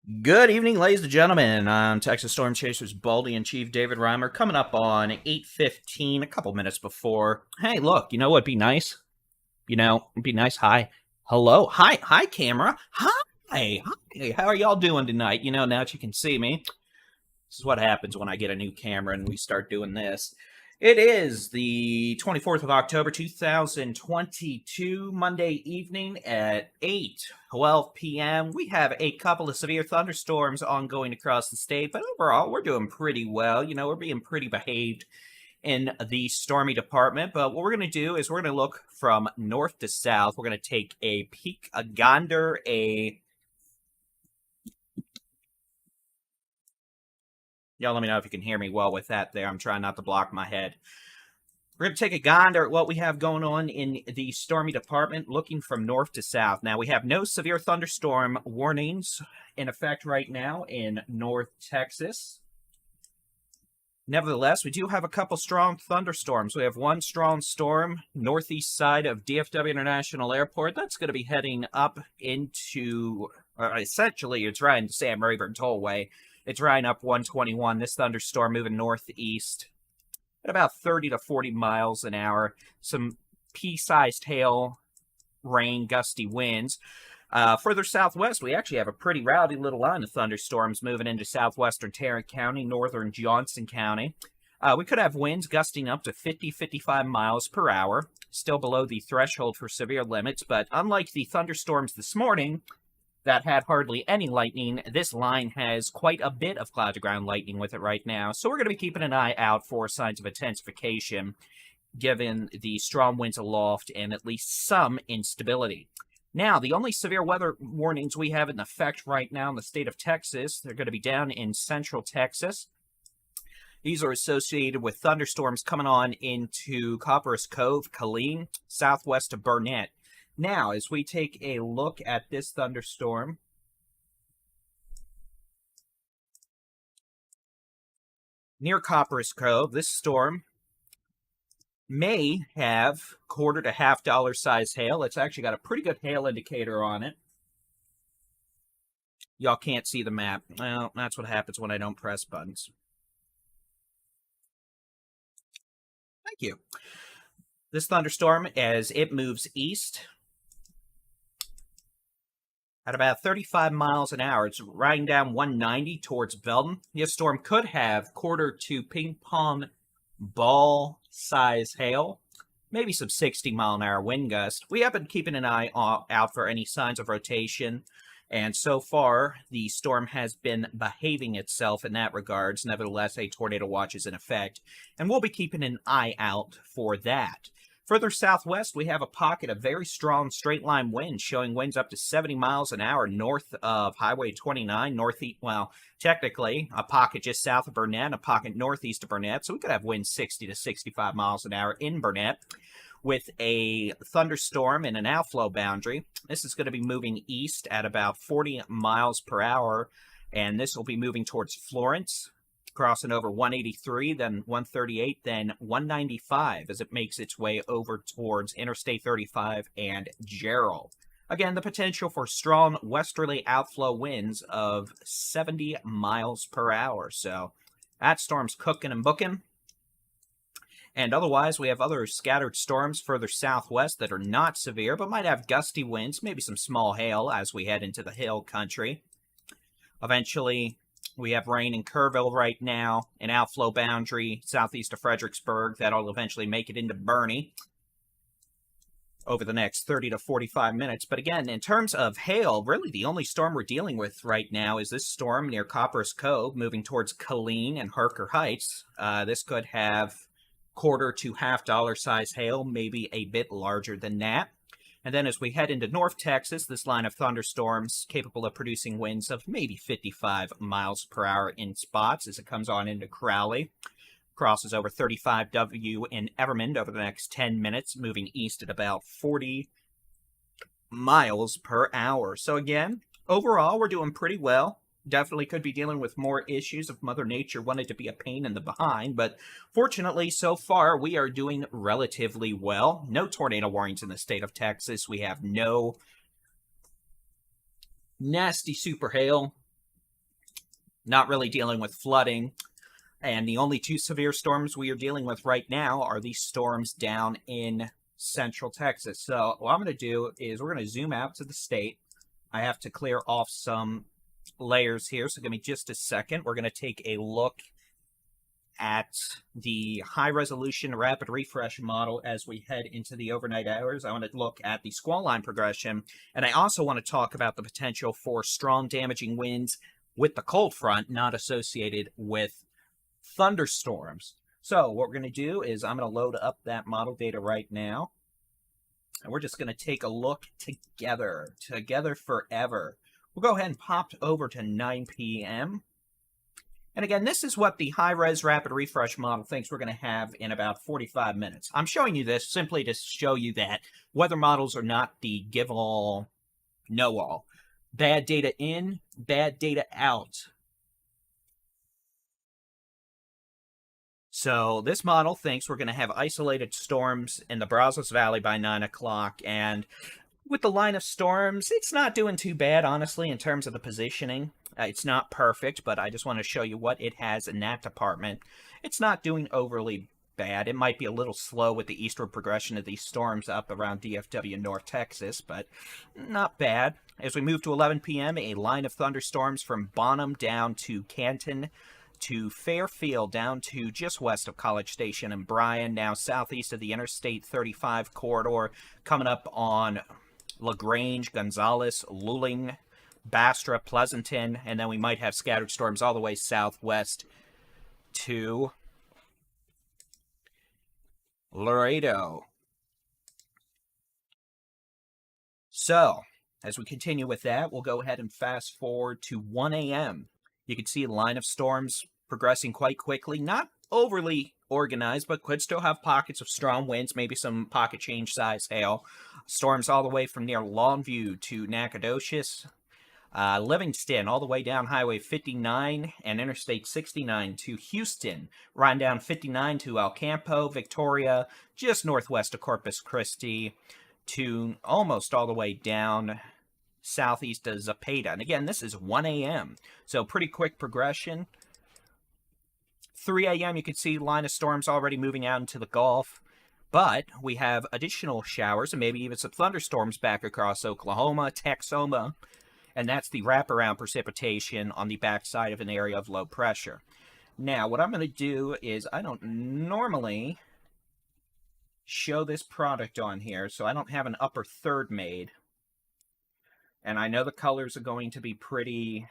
Good evening, ladies and gentlemen. I'm Texas Storm Chasers Baldy and Chief David-Reimer coming up on 8:15, a couple minutes before. Hey, look, you know what'd be nice? It'd be nice. Hi. Hello. Hi, camera. Hi. How are y'all doing tonight? Now that you can see me. This is what happens when I get a new camera and we start doing this. It is the 24th of October, 2022, Monday evening at 8:12 p.m. We have a couple of severe thunderstorms ongoing across the state, but overall, we're doing pretty well. We're being pretty behaved in the stormy department. But what we're going to do is we're going to look from north to south. We're going to take a peek, a gander, Y'all let me know if you can hear me well with that there. I'm trying not to block my head. We're going to take a gander at what we have going on in the stormy department, looking from north to south. Now, we have no severe thunderstorm warnings in effect right now in North Texas. Nevertheless, we do have a couple strong thunderstorms. We have one strong storm northeast side of DFW International Airport. That's going to be heading up into, essentially, it's right into Sam Rayburn Tollway. It's right up 121. This thunderstorm moving northeast at about 30 to 40 miles an hour. Some pea-sized hail, rain, gusty winds. Further southwest, we actually have a pretty rowdy little line of thunderstorms moving into southwestern Tarrant County, northern Johnson County. We could have winds gusting up to 50-55 miles per hour, still below the threshold for severe limits, but unlike the thunderstorms this morning that had hardly any lightning, this line has quite a bit of cloud-to-ground lightning with it right now, so we're going to be keeping an eye out for signs of intensification, given the strong winds aloft and at least some instability. Now, the only severe weather warnings we have in effect right now in the state of Texas, they're going to be down in central Texas. These are associated with thunderstorms coming on into Copperas Cove, Killeen, southwest of Burnett. Now, as we take a look at this thunderstorm, near Copperas Cove, this storm may have quarter to $half size hail. It's actually got a pretty good hail indicator on it. Y'all can't see the map. Well, that's what happens when I don't press buttons. Thank you. This thunderstorm, as it moves east at about 35 miles an hour, it's riding down 190 towards Belton. This storm could have quarter to ping pong ball size hail, maybe some 60-mile-an-hour wind gust. We have been keeping an eye out for any signs of rotation, and so far the storm has been behaving itself in that regards. Nevertheless, a tornado watch is in effect, and we'll be keeping an eye out for that. Further southwest, we have a pocket of very strong straight-line winds, showing winds up to 70 miles an hour north of Highway 29, northeast, well, technically, a pocket just south of Burnett, a pocket northeast of Burnett, so we could have winds 60 to 65 miles an hour in Burnett, with a thunderstorm and an outflow boundary. This is going to be moving east at about 40 miles per hour, and this will be moving towards Florence, crossing over 183, then 138, then 195 as it makes its way over towards Interstate 35 and Gerald. Again, the potential for strong westerly outflow winds of 70 miles per hour. So that storm's cooking and booking. And otherwise, we have other scattered storms further southwest that are not severe, but might have gusty winds, maybe some small hail as we head into the hill country. Eventually, we have rain in Kerrville right now, an outflow boundary southeast of Fredericksburg that'll eventually make it into Bernie over the next 30 to 45 minutes. But again, in terms of hail, really the only storm we're dealing with right now is this storm near Copperas Cove, moving towards Killeen and Harker Heights. This could have quarter to $half size hail, maybe a bit larger than that. And then as we head into North Texas, this line of thunderstorms capable of producing winds of maybe 55 miles per hour in spots as it comes on into Crowley. Crosses over 35W in Evermond over the next 10 minutes, moving east at about 40 miles per hour. So again, overall, we're doing pretty well. Definitely could be dealing with more issues if Mother Nature wanted to be a pain in the behind, but fortunately, so far, we are doing relatively well. No tornado warnings in the state of Texas. We have no nasty super hail, not really dealing with flooding. And the only two severe storms we are dealing with right now are these storms down in central Texas. So what I'm going to do is we're going to zoom out to the state. I have to clear off some layers here, so give me just a second. We're going to take a look at the high-resolution rapid refresh model as we head into the overnight hours. I want to look at the squall line progression, and I also want to talk about the potential for strong damaging winds with the cold front, not associated with thunderstorms. So what we're going to do is I'm going to load up that model data right now, and we're just going to take a look together forever. We'll go ahead and pop over to 9 p.m. And again, this is what the high-res rapid refresh model thinks we're going to have in about 45 minutes. I'm showing you this simply to show you that weather models are not the give-all, know-all. Bad data in, bad data out. So this model thinks we're going to have isolated storms in the Brazos Valley by 9 o'clock, and with the line of storms, it's not doing too bad, honestly, in terms of the positioning. It's not perfect, but I just want to show you what it has in that department. It's not doing overly bad. It might be a little slow with the eastward progression of these storms up around DFW North Texas, but not bad. As we move to 11 p.m., a line of thunderstorms from Bonham down to Canton to Fairfield, down to just west of College Station and Bryan, now southeast of the Interstate 35 corridor, coming up on LaGrange, Gonzales, Luling, Bastrop, Pleasanton, and then we might have scattered storms all the way southwest to Laredo. So, as we continue with that, we'll go ahead and fast forward to 1 a.m. You can see a line of storms progressing quite quickly, not overly organized, but could still have pockets of strong winds, maybe some pocket change size hail. Storms all the way from near Longview to Nacogdoches, Livingston, all the way down Highway 59 and Interstate 69 to Houston, riding down 59 to El Campo, Victoria, just northwest of Corpus Christi, to almost all the way down southeast of Zapata. And again, this is 1 a.m., so pretty quick progression. 3 a.m., you can see line of storms already moving out into the Gulf. But we have additional showers and maybe even some thunderstorms back across Oklahoma, Texoma, and that's the wraparound precipitation on the backside of an area of low pressure. Now, what I'm going to do is I don't normally show this product on here, so I don't have an upper third made. And I know the colors are going to be pretty,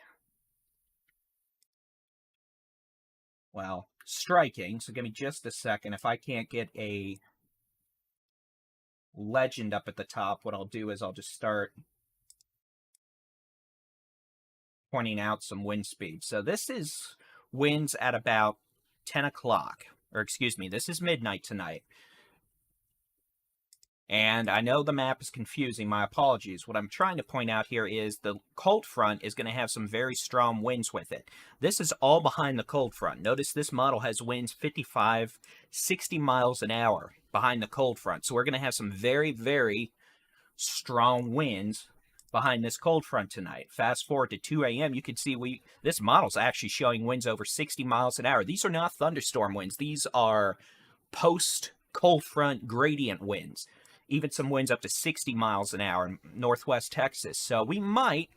well, striking. So give me just a second. If I can't get a legend up at the top, what I'll do is I'll just start pointing out some wind speed. So this is winds at about 10 o'clock, or excuse me, this is midnight tonight. And I know the map is confusing, my apologies. What I'm trying to point out here is the cold front is going to have some very strong winds with it. This is all behind the cold front. Notice this model has winds 55, 60 miles an hour behind the cold front. So we're going to have some very, very strong winds behind this cold front tonight. Fast forward to 2 a.m., you can see this model's actually showing winds over 60 miles an hour. These are not thunderstorm winds. These are post-cold front gradient winds. Even some winds up to 60 miles an hour in northwest Texas. So we might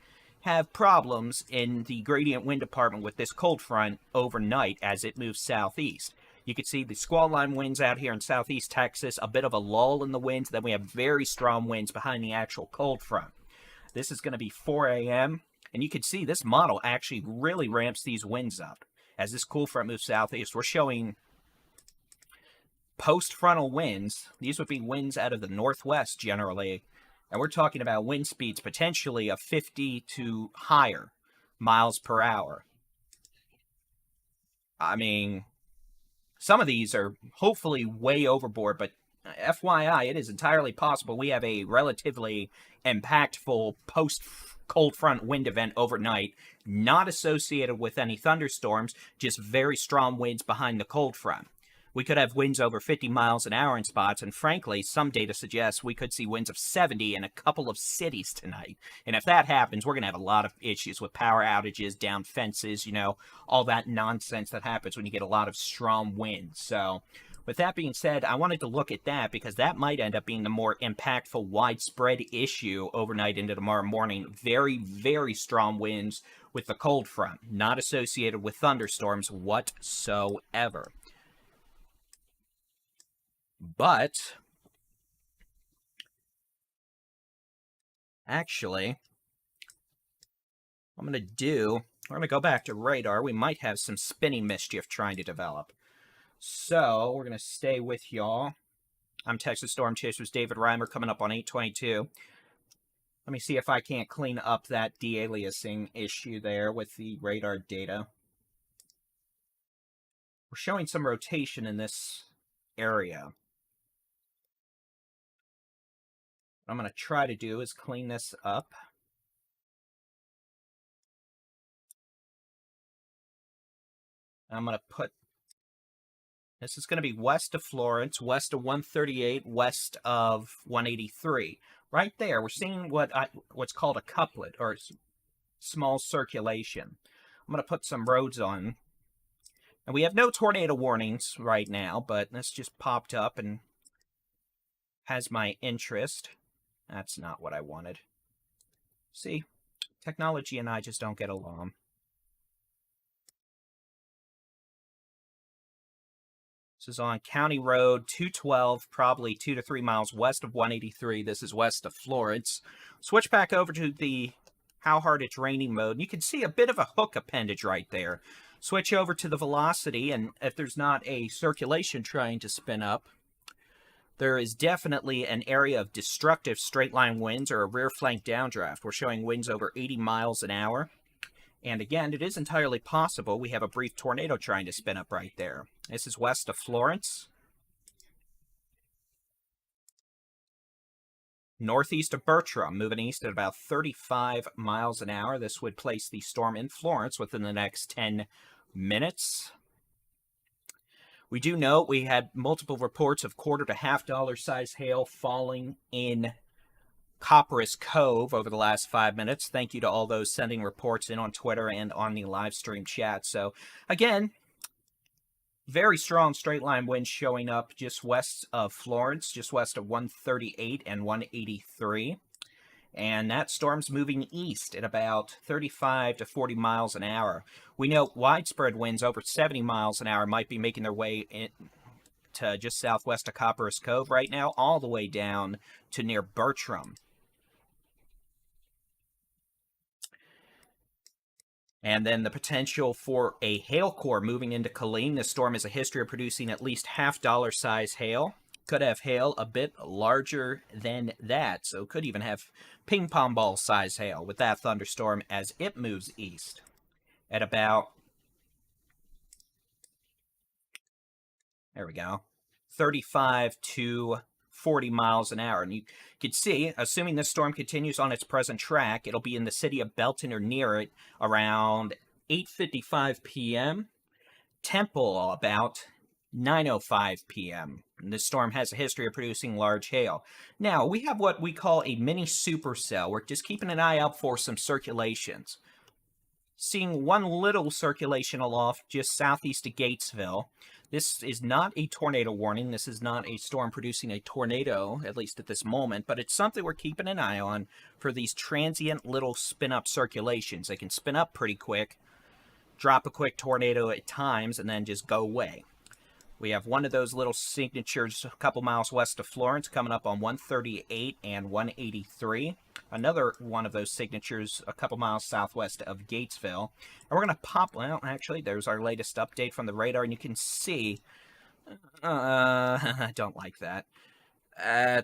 have problems in the gradient wind department with this cold front overnight as it moves southeast. You can see the squall line winds out here in southeast Texas, a bit of a lull in the winds. Then we have very strong winds behind the actual cold front. This is going to be 4 a.m. And you can see this model actually really ramps these winds up. As this cool front moves southeast, we're showing post-frontal winds. These would be winds out of the northwest generally, and we're talking about wind speeds potentially of 50 to higher miles per hour. I mean, some of these are hopefully way overboard, but FYI, it is entirely possible we have a relatively impactful post-cold front wind event overnight, not associated with any thunderstorms, just very strong winds behind the cold front. We could have winds over 50 miles an hour in spots, and frankly, some data suggests we could see winds of 70 in a couple of cities tonight. And if that happens, we're going to have a lot of issues with power outages, down fences, all that nonsense that happens when you get a lot of strong winds. So, with that being said, I wanted to look at that because that might end up being the more impactful, widespread issue overnight into tomorrow morning. Very, very strong winds with the cold front, not associated with thunderstorms whatsoever. But, actually, we're going to go back to radar. We might have some spinning mischief trying to develop. So, we're going to stay with y'all. I'm Texas Storm Chaser's David-Reimer coming up on 822. Let me see if I can't clean up that de-aliasing issue there with the radar data. We're showing some rotation in this area. What I'm going to try to do is clean this up. I'm going to put, this is going to be west of Florence, west of 138, west of 183. Right there, we're seeing what's called a couplet, or small circulation. I'm going to put some roads on. And we have no tornado warnings right now, but this just popped up and has my interest. That's not what I wanted. See, technology and I just don't get along. This is on County Road 212, probably 2 to 3 miles west of 183. This is west of Florence. Switch back over to the how hard it's raining mode. And you can see a bit of a hook appendage right there. Switch over to the velocity, and if there's not a circulation trying to spin up, there is definitely an area of destructive straight-line winds or a rear flank downdraft. We're showing winds over 80 miles an hour. And again, it is entirely possible we have a brief tornado trying to spin up right there. This is west of Florence. Northeast of Bertram, moving east at about 35 miles an hour. This would place the storm in Florence within the next 10 minutes. We do note we had multiple reports of $quarter to $half size hail falling in Copperas Cove over the last 5 minutes. Thank you to all those sending reports in on Twitter and on the live stream chat. So, again, very strong straight line winds showing up just west of Florence, just west of 138 and 183. And that storm's moving east at about 35 to 40 miles an hour. We know widespread winds over 70 miles an hour might be making their way to just southwest of Copperas Cove right now, all the way down to near Bertram. And then the potential for a hail core moving into Killeen. This storm has a history of producing at least $half size hail. Could have hail a bit larger than that, so could even have ping pong ball size hail with that thunderstorm as it moves east at about, there we go, 35 to 40 miles an hour. And you can see, assuming this storm continues on its present track, it'll be in the city of Belton or near it around 8:55 p.m. Temple about 9:05 p.m. And this storm has a history of producing large hail. Now, we have what we call a mini supercell. We're just keeping an eye out for some circulations. Seeing one little circulation aloft just southeast of Gatesville. This is not a tornado warning. This is not a storm producing a tornado, at least at this moment, but it's something we're keeping an eye on for these transient little spin-up circulations. They can spin up pretty quick, drop a quick tornado at times, and then just go away. We have one of those little signatures a couple miles west of Florence coming up on 138 and 183. Another one of those signatures a couple miles southwest of Gatesville. And we're going to pop, well, actually, there's our latest update from the radar, and you can see, I don't like that. I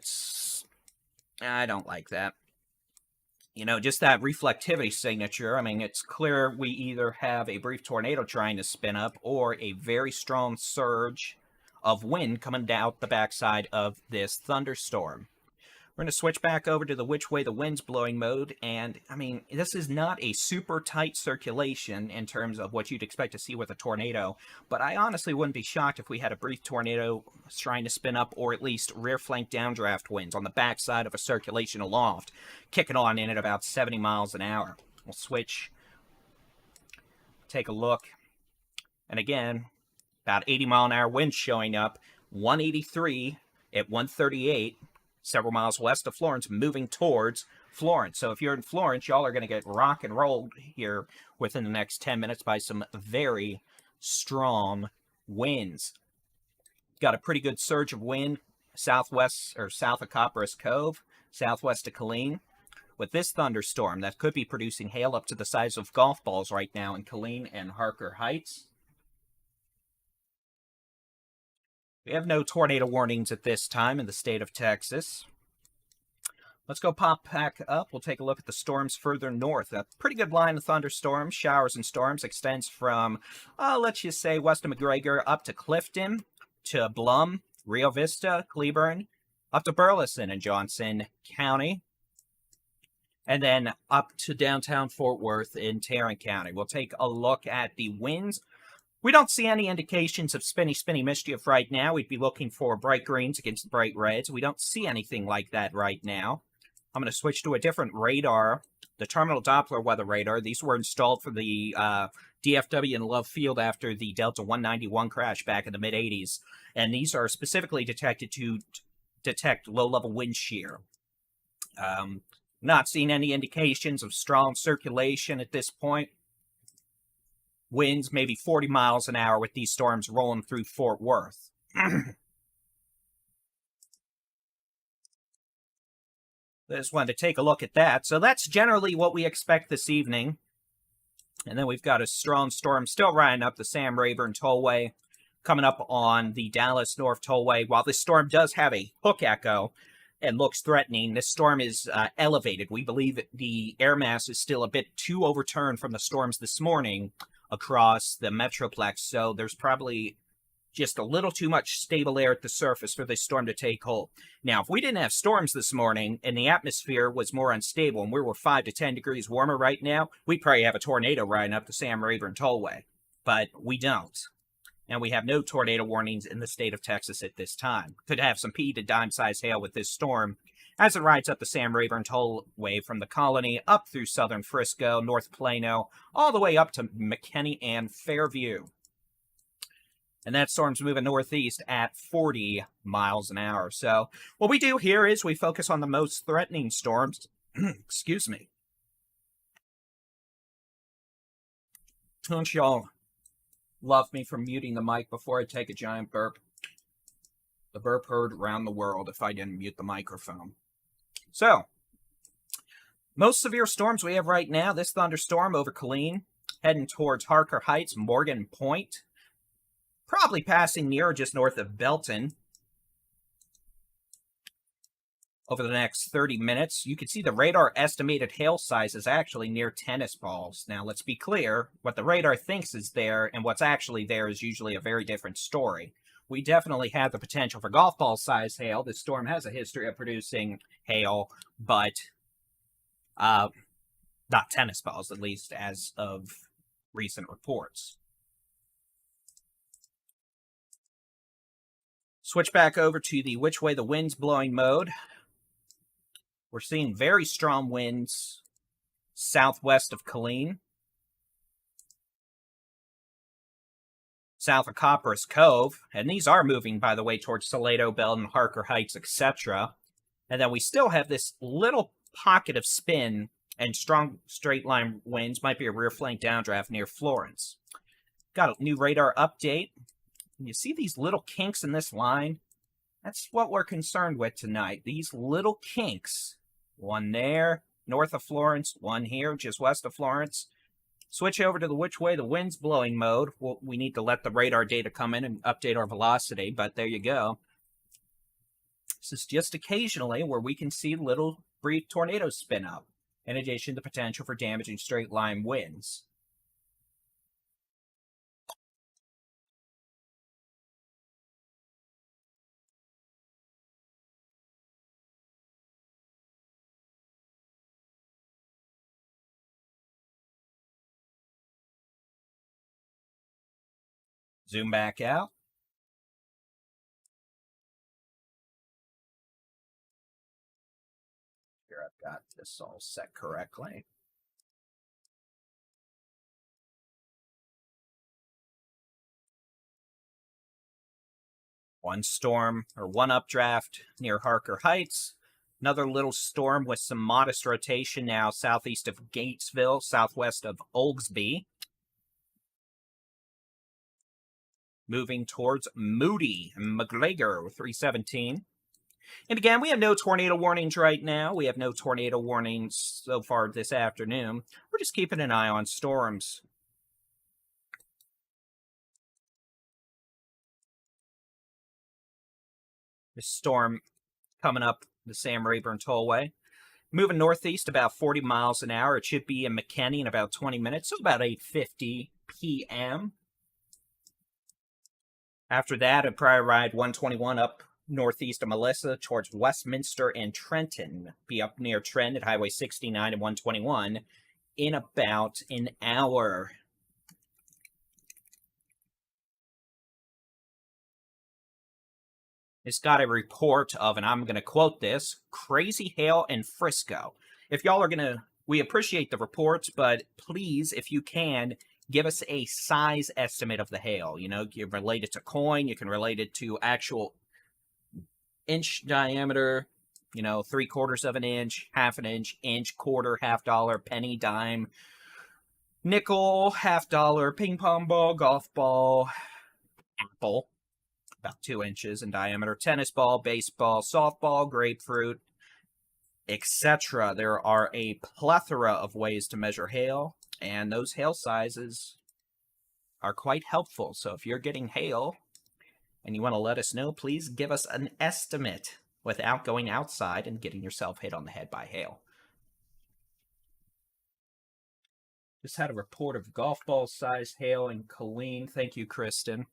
don't like that. You know, just that reflectivity signature, I mean, it's clear we either have a brief tornado trying to spin up or a very strong surge of wind coming down the backside of this thunderstorm. We're going to switch back over to the which way the wind's blowing mode, and I mean, this is not a super tight circulation in terms of what you'd expect to see with a tornado, but I honestly wouldn't be shocked if we had a brief tornado trying to spin up, or at least rear flank downdraft winds on the backside of a circulation aloft, kicking on in at about 70 miles an hour. We'll switch, take a look, and again, about 80 mile an hour winds showing up, 183 at 138, several miles west of Florence, moving towards Florence. So if you're in Florence, y'all are going to get rock and rolled here within the next 10 minutes by some very strong winds. Got a pretty good surge of wind southwest or south of Copperas Cove, southwest of Killeen. With this thunderstorm, that could be producing hail up to the size of golf balls right now in Killeen and Harker Heights. We have no tornado warnings at this time in the state of Texas. Let's go pop back up. We'll take a look at the storms further north. A pretty good line of thunderstorms, showers and storms extends from, let's just say, west of McGregor up to Clifton, to Blum, Rio Vista, Cleburne, up to Burleson and Johnson County, and then up to downtown Fort Worth in Tarrant County. We'll take a look at the winds. We don't see any indications of spinny mischief right now. We'd be looking for bright greens against bright reds. We don't see anything like that right now. I'm going to switch to a different radar, the Terminal Doppler Weather Radar. These were installed for the DFW in Love Field after the Delta 191 crash back in the mid-'80s. And these are specifically detected to detect low-level wind shear. Not seeing any indications of strong circulation at this point. Winds maybe 40 miles an hour with these storms rolling through Fort Worth. Just wanted to take a look at that. So that's generally what we expect this evening. And then we've got a strong storm still riding up the Sam Rayburn Tollway, coming up on the Dallas North Tollway. While this storm does have a hook echo and looks threatening, this storm is elevated. We believe the air mass is still a bit too overturned from the storms this morning across the Metroplex, so there's probably just a little too much stable air at the surface for this storm to take hold. Now, if we didn't have storms this morning and the atmosphere was more unstable and we were 5 to 10 degrees warmer right now, we'd probably have a tornado riding up the Sam Rayburn Tollway. But we don't. And we have no tornado warnings in the state of Texas at this time. Could have some pea to dime-sized hail with this storm as it rides up the Sam Rayburn Tollway from the Colony up through southern Frisco, North Plano, all the way up to McKinney and Fairview. And that storm's moving northeast at 40 miles an hour. So what we do here is we focus on the most threatening storms. Excuse me. Don't y'all love me for muting the mic before I take a giant burp? The burp heard around the world if I didn't mute the microphone. So, most severe storms we have right now, this thunderstorm over Killeen, heading towards Harker Heights, Morgan Point, probably passing near or just north of Belton over the next 30 minutes. You can see the radar estimated hail size is actually near tennis balls. Now, let's be clear, what the radar thinks is there and what's actually there is usually a very different story. We definitely have the potential for golf ball size hail. This storm has a history of producing hail, but not tennis balls, at least as of recent reports. Switch back over to the which way the wind's blowing mode. We're seeing very strong winds southwest of Killeen, south of Copperas Cove, and these are moving, by the way, towards Salado, Belton, Harker Heights, etc. And then we still have this little pocket of spin and strong straight line winds, might be a rear flank downdraft near Florence. Got a new radar update. You see these little kinks in this line? That's what we're concerned with tonight. These little kinks. One there, north of Florence. One here, just west of Florence. Switch over to the which way the wind's blowing mode. Well, we need to let the radar data come in and update our velocity, but there you go. This is just occasionally where we can see little brief tornadoes spin up, in addition to potential for damaging straight line winds. Zoom back out. Here, I've got this all set correctly. One storm or one updraft near Harker Heights. Another little storm with some modest rotation now southeast of Gatesville, southwest of Oldsby. Moving towards Moody and McGregor with 317. And again, we have no tornado warnings right now. We have no tornado warnings so far this afternoon. We're just keeping an eye on storms. This storm coming up the Sam Rayburn Tollway. Moving northeast about 40 miles an hour. It should be in McKinney in about 20 minutes, so about 8:50 p.m. After that, a prior ride 121 up northeast of Melissa towards Westminster and Trenton. Be up near Trent at Highway 69 and 121 in about an hour. It's got a report of, and I'm going to quote this, crazy hail in Frisco. If y'all are going to, we appreciate the reports, but please, if you can, give us a size estimate of the hail. You know, you can relate it to coin, you can relate it to actual inch diameter, you know, 3/4 of an inch, half an inch, quarter, half dollar, penny, dime, nickel, half dollar, ping pong ball, golf ball, apple, about 2 inches in diameter, tennis ball, baseball, softball, grapefruit, etc. There are a plethora of ways to measure hail, and those hail sizes are quite helpful. So if you're getting hail and you want to let us know, please give us an estimate without going outside and getting yourself hit on the head by hail. Just had a report of golf ball sized hail in Colleen. Thank you, Kristen.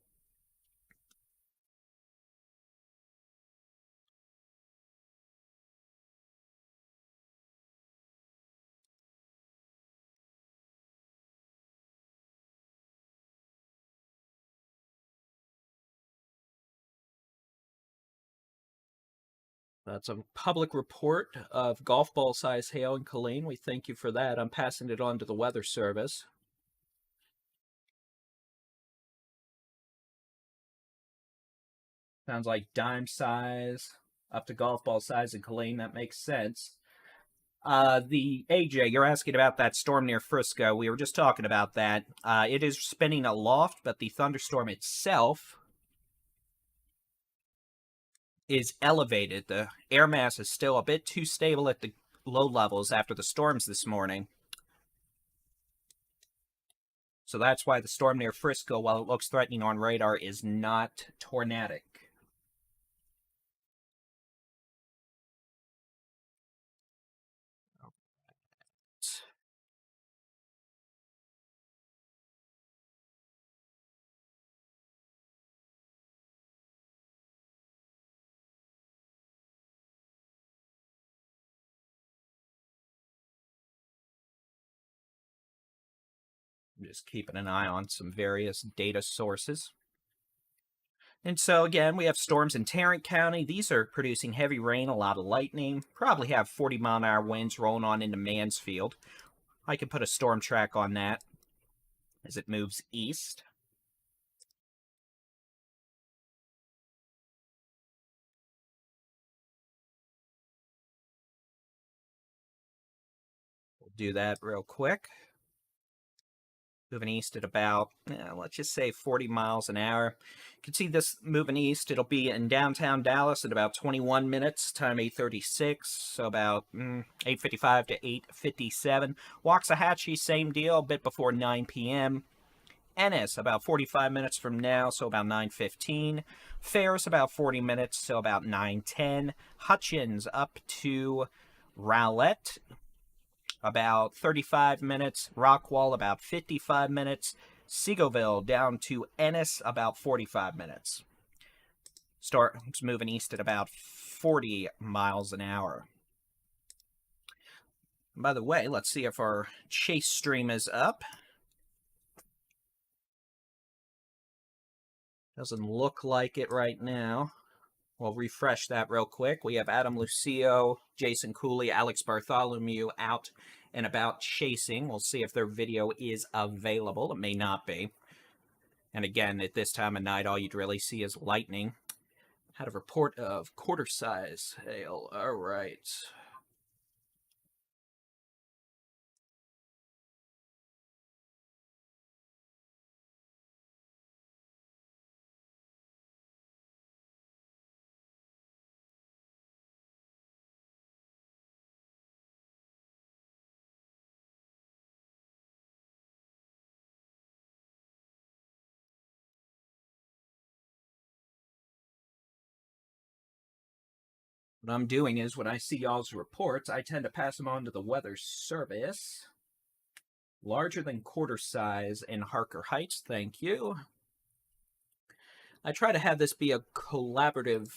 That's a public report of golf ball size hail in Colleen. We thank you for that. I'm passing it on to the Weather Service. Sounds like dime size up to golf ball size in Colleen. That makes sense. The AJ, you're asking about that storm near Frisco. We were just talking about that. It is spinning aloft, but the thunderstorm itself is elevated. The air mass is still a bit too stable at the low levels after the storms this morning. So that's why the storm near Frisco, while it looks threatening on radar, is not tornadic. I'm just keeping an eye on some various data sources. And so, again, we have storms in Tarrant County. These are producing heavy rain, a lot of lightning. Probably have 40-mile-an-hour winds rolling on into Mansfield. I can put a storm track on that as it moves east. We'll do that real quick. Moving east at about, let's just say 40 miles an hour. You can see this moving east. It'll be in downtown Dallas at about 21 minutes, time 8:36, so about 8:55 to 8:57. Waxahachie, same deal, a bit before 9 p.m. Ennis, about 45 minutes from now, so about 9:15. Ferris, about 40 minutes, so about 9:10. Hutchins up to Rowlett, about 35 minutes. Rockwall, about 55 minutes. Seagoville down to Ennis, about 45 minutes. Starts moving east at about 40 miles an hour. By the way, let's see if our chase stream is up. Doesn't look like it right now. We'll refresh that real quick. We have Adam Lucio, Jason Cooley, Alex Bartholomew out and about chasing. We'll see if their video is available. It may not be. And again, at this time of night, all you'd really see is lightning. Had a report of quarter-size hail. All right. What I'm doing is when I see y'all's reports, I tend to pass them on to the weather service. Larger than quarter size in Harker Heights, thank you. I try to have this be a collaborative.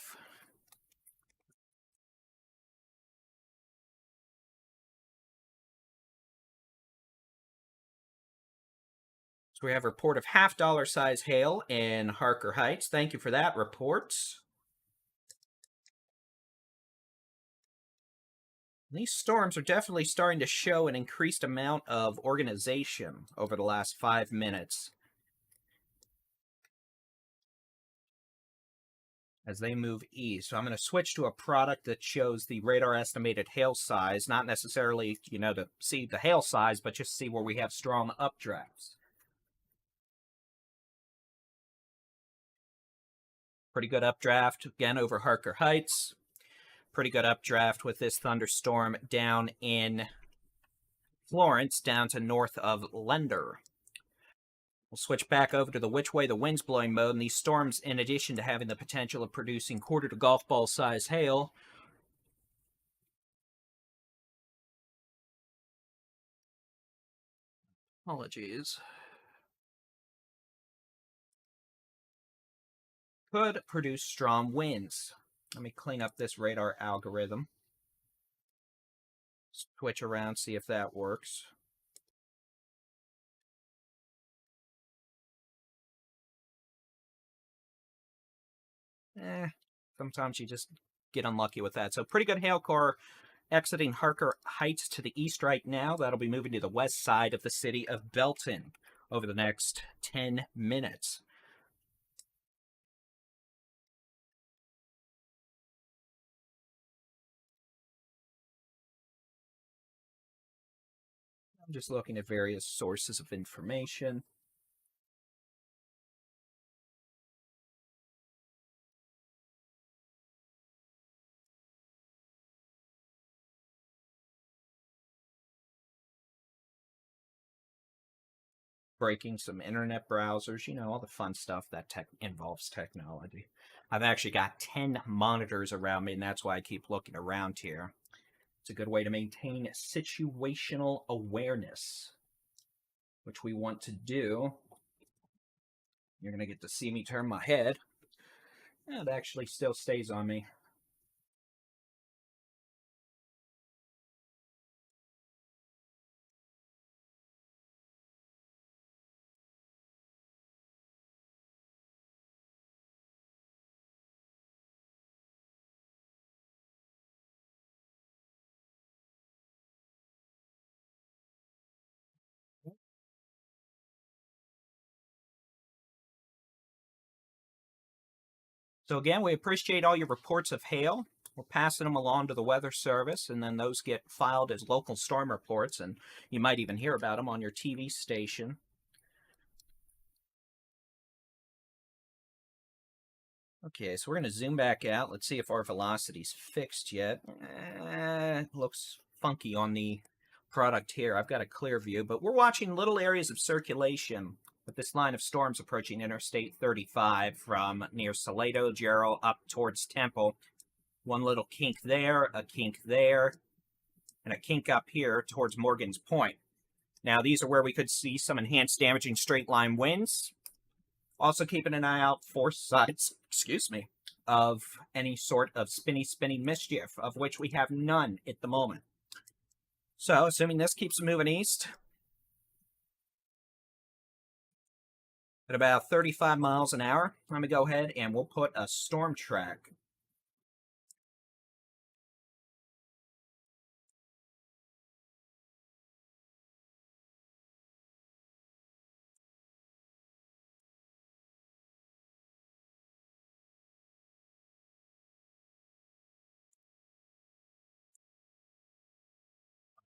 So we have a report of $half size hail in Harker Heights. Thank you for that report. These storms are definitely starting to show an increased amount of organization over the last 5 minutes as they move east. So I'm going to switch to a product that shows the radar estimated hail size, not necessarily, to see the hail size, but just see where we have strong updrafts. Pretty good updraft, again, over Harker Heights. Pretty good updraft with this thunderstorm down in Florence, down to north of Lender. We'll switch back over to the which way the wind's blowing mode, and these storms, in addition to having the potential of producing quarter to golf ball size hail, apologies, could produce strong winds. Let me clean up this radar algorithm. Switch around, see if that works. Sometimes you just get unlucky with that. So pretty good hail core exiting Harker Heights to the east right now. That'll be moving to the west side of the city of Belton over the next 10 minutes. I'm just looking at various sources of information. Breaking some internet browsers, all the fun stuff that involves technology. I've actually got 10 monitors around me, and that's why I keep looking around here. It's a good way to maintain situational awareness, which we want to do. You're going to get to see me turn my head. It actually still stays on me. So again, we appreciate all your reports of hail. We're passing them along to the Weather Service, and then those get filed as local storm reports, and you might even hear about them on your TV station. Okay, so we're going to zoom back out. Let's see if our velocity's fixed yet. Looks funky on the product here. I've got a clear view, but we're watching little areas of circulation with this line of storms approaching Interstate 35 from near Salado, Jarrell, up towards Temple. One little kink there, a kink there, and a kink up here towards Morgan's Point. Now, these are where we could see some enhanced damaging straight line winds. Also keeping an eye out for signs, of any sort of spinning mischief, of which we have none at the moment. So, assuming this keeps moving east, At about 35 miles an hour, I'm going to go ahead and we'll put a storm track.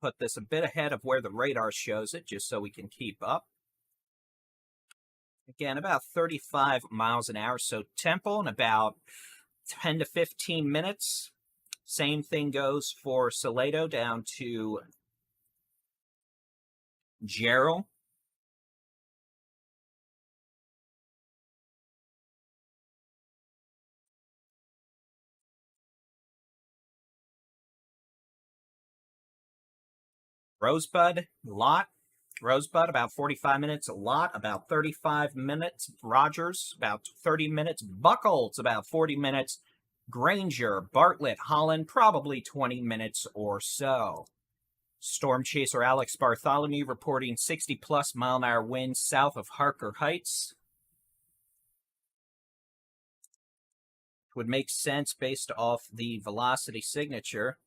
Put this a bit ahead of where the radar shows it, just so we can keep up. Again, about 35 miles an hour, so tempo in about 10 to 15 minutes. Same thing goes for Salado down to Gerald. Rosebud, Lot. Rosebud, about 45 minutes. Lot, about 35 minutes. Rogers, about 30 minutes. Buckles, about 40 minutes. Granger, Bartlett, Holland, probably 20 minutes or so. Storm chaser Alex Bartholomew reporting 60-plus mile-an-hour winds south of Harker Heights. Would make sense based off the velocity signature.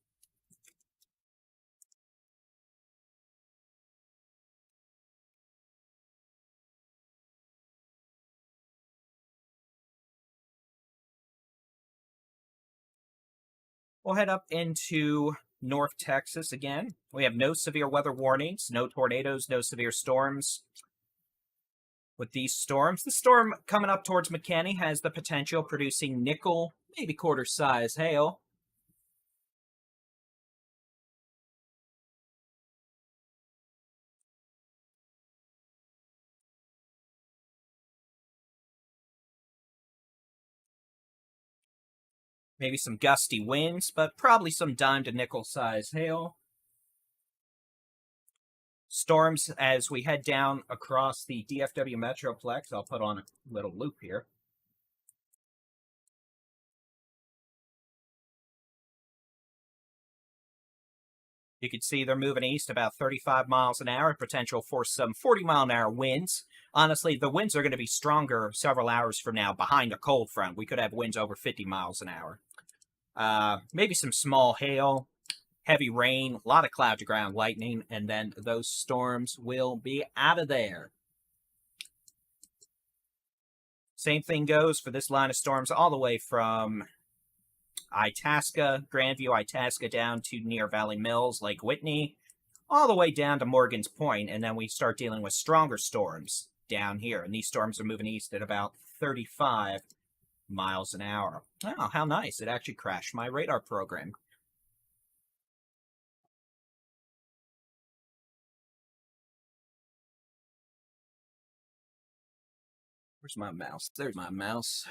We'll head up into North Texas again. We have no severe weather warnings, no tornadoes, no severe storms. With these storms, the storm coming up towards McKinney has the potential of producing nickel, maybe quarter-size hail. Maybe some gusty winds, but probably some dime to nickel size hail. Storms as we head down across the DFW Metroplex. I'll put on a little loop here. You can see they're moving east about 35 miles an hour, potential for some 40-mile-an-hour winds. Honestly, the winds are going to be stronger several hours from now behind a cold front. We could have winds over 50 miles an hour. Maybe some small hail, heavy rain, a lot of cloud to ground lightning, and then those storms will be out of there. Same thing goes for this line of storms all the way from Itasca, Grandview, Itasca, down to near Valley Mills, Lake Whitney, all the way down to Morgan's Point, and then we start dealing with stronger storms down here, and these storms are moving east at about 35 miles an hour. Oh, how nice. It actually crashed my radar program. Where's my mouse? There's my mouse.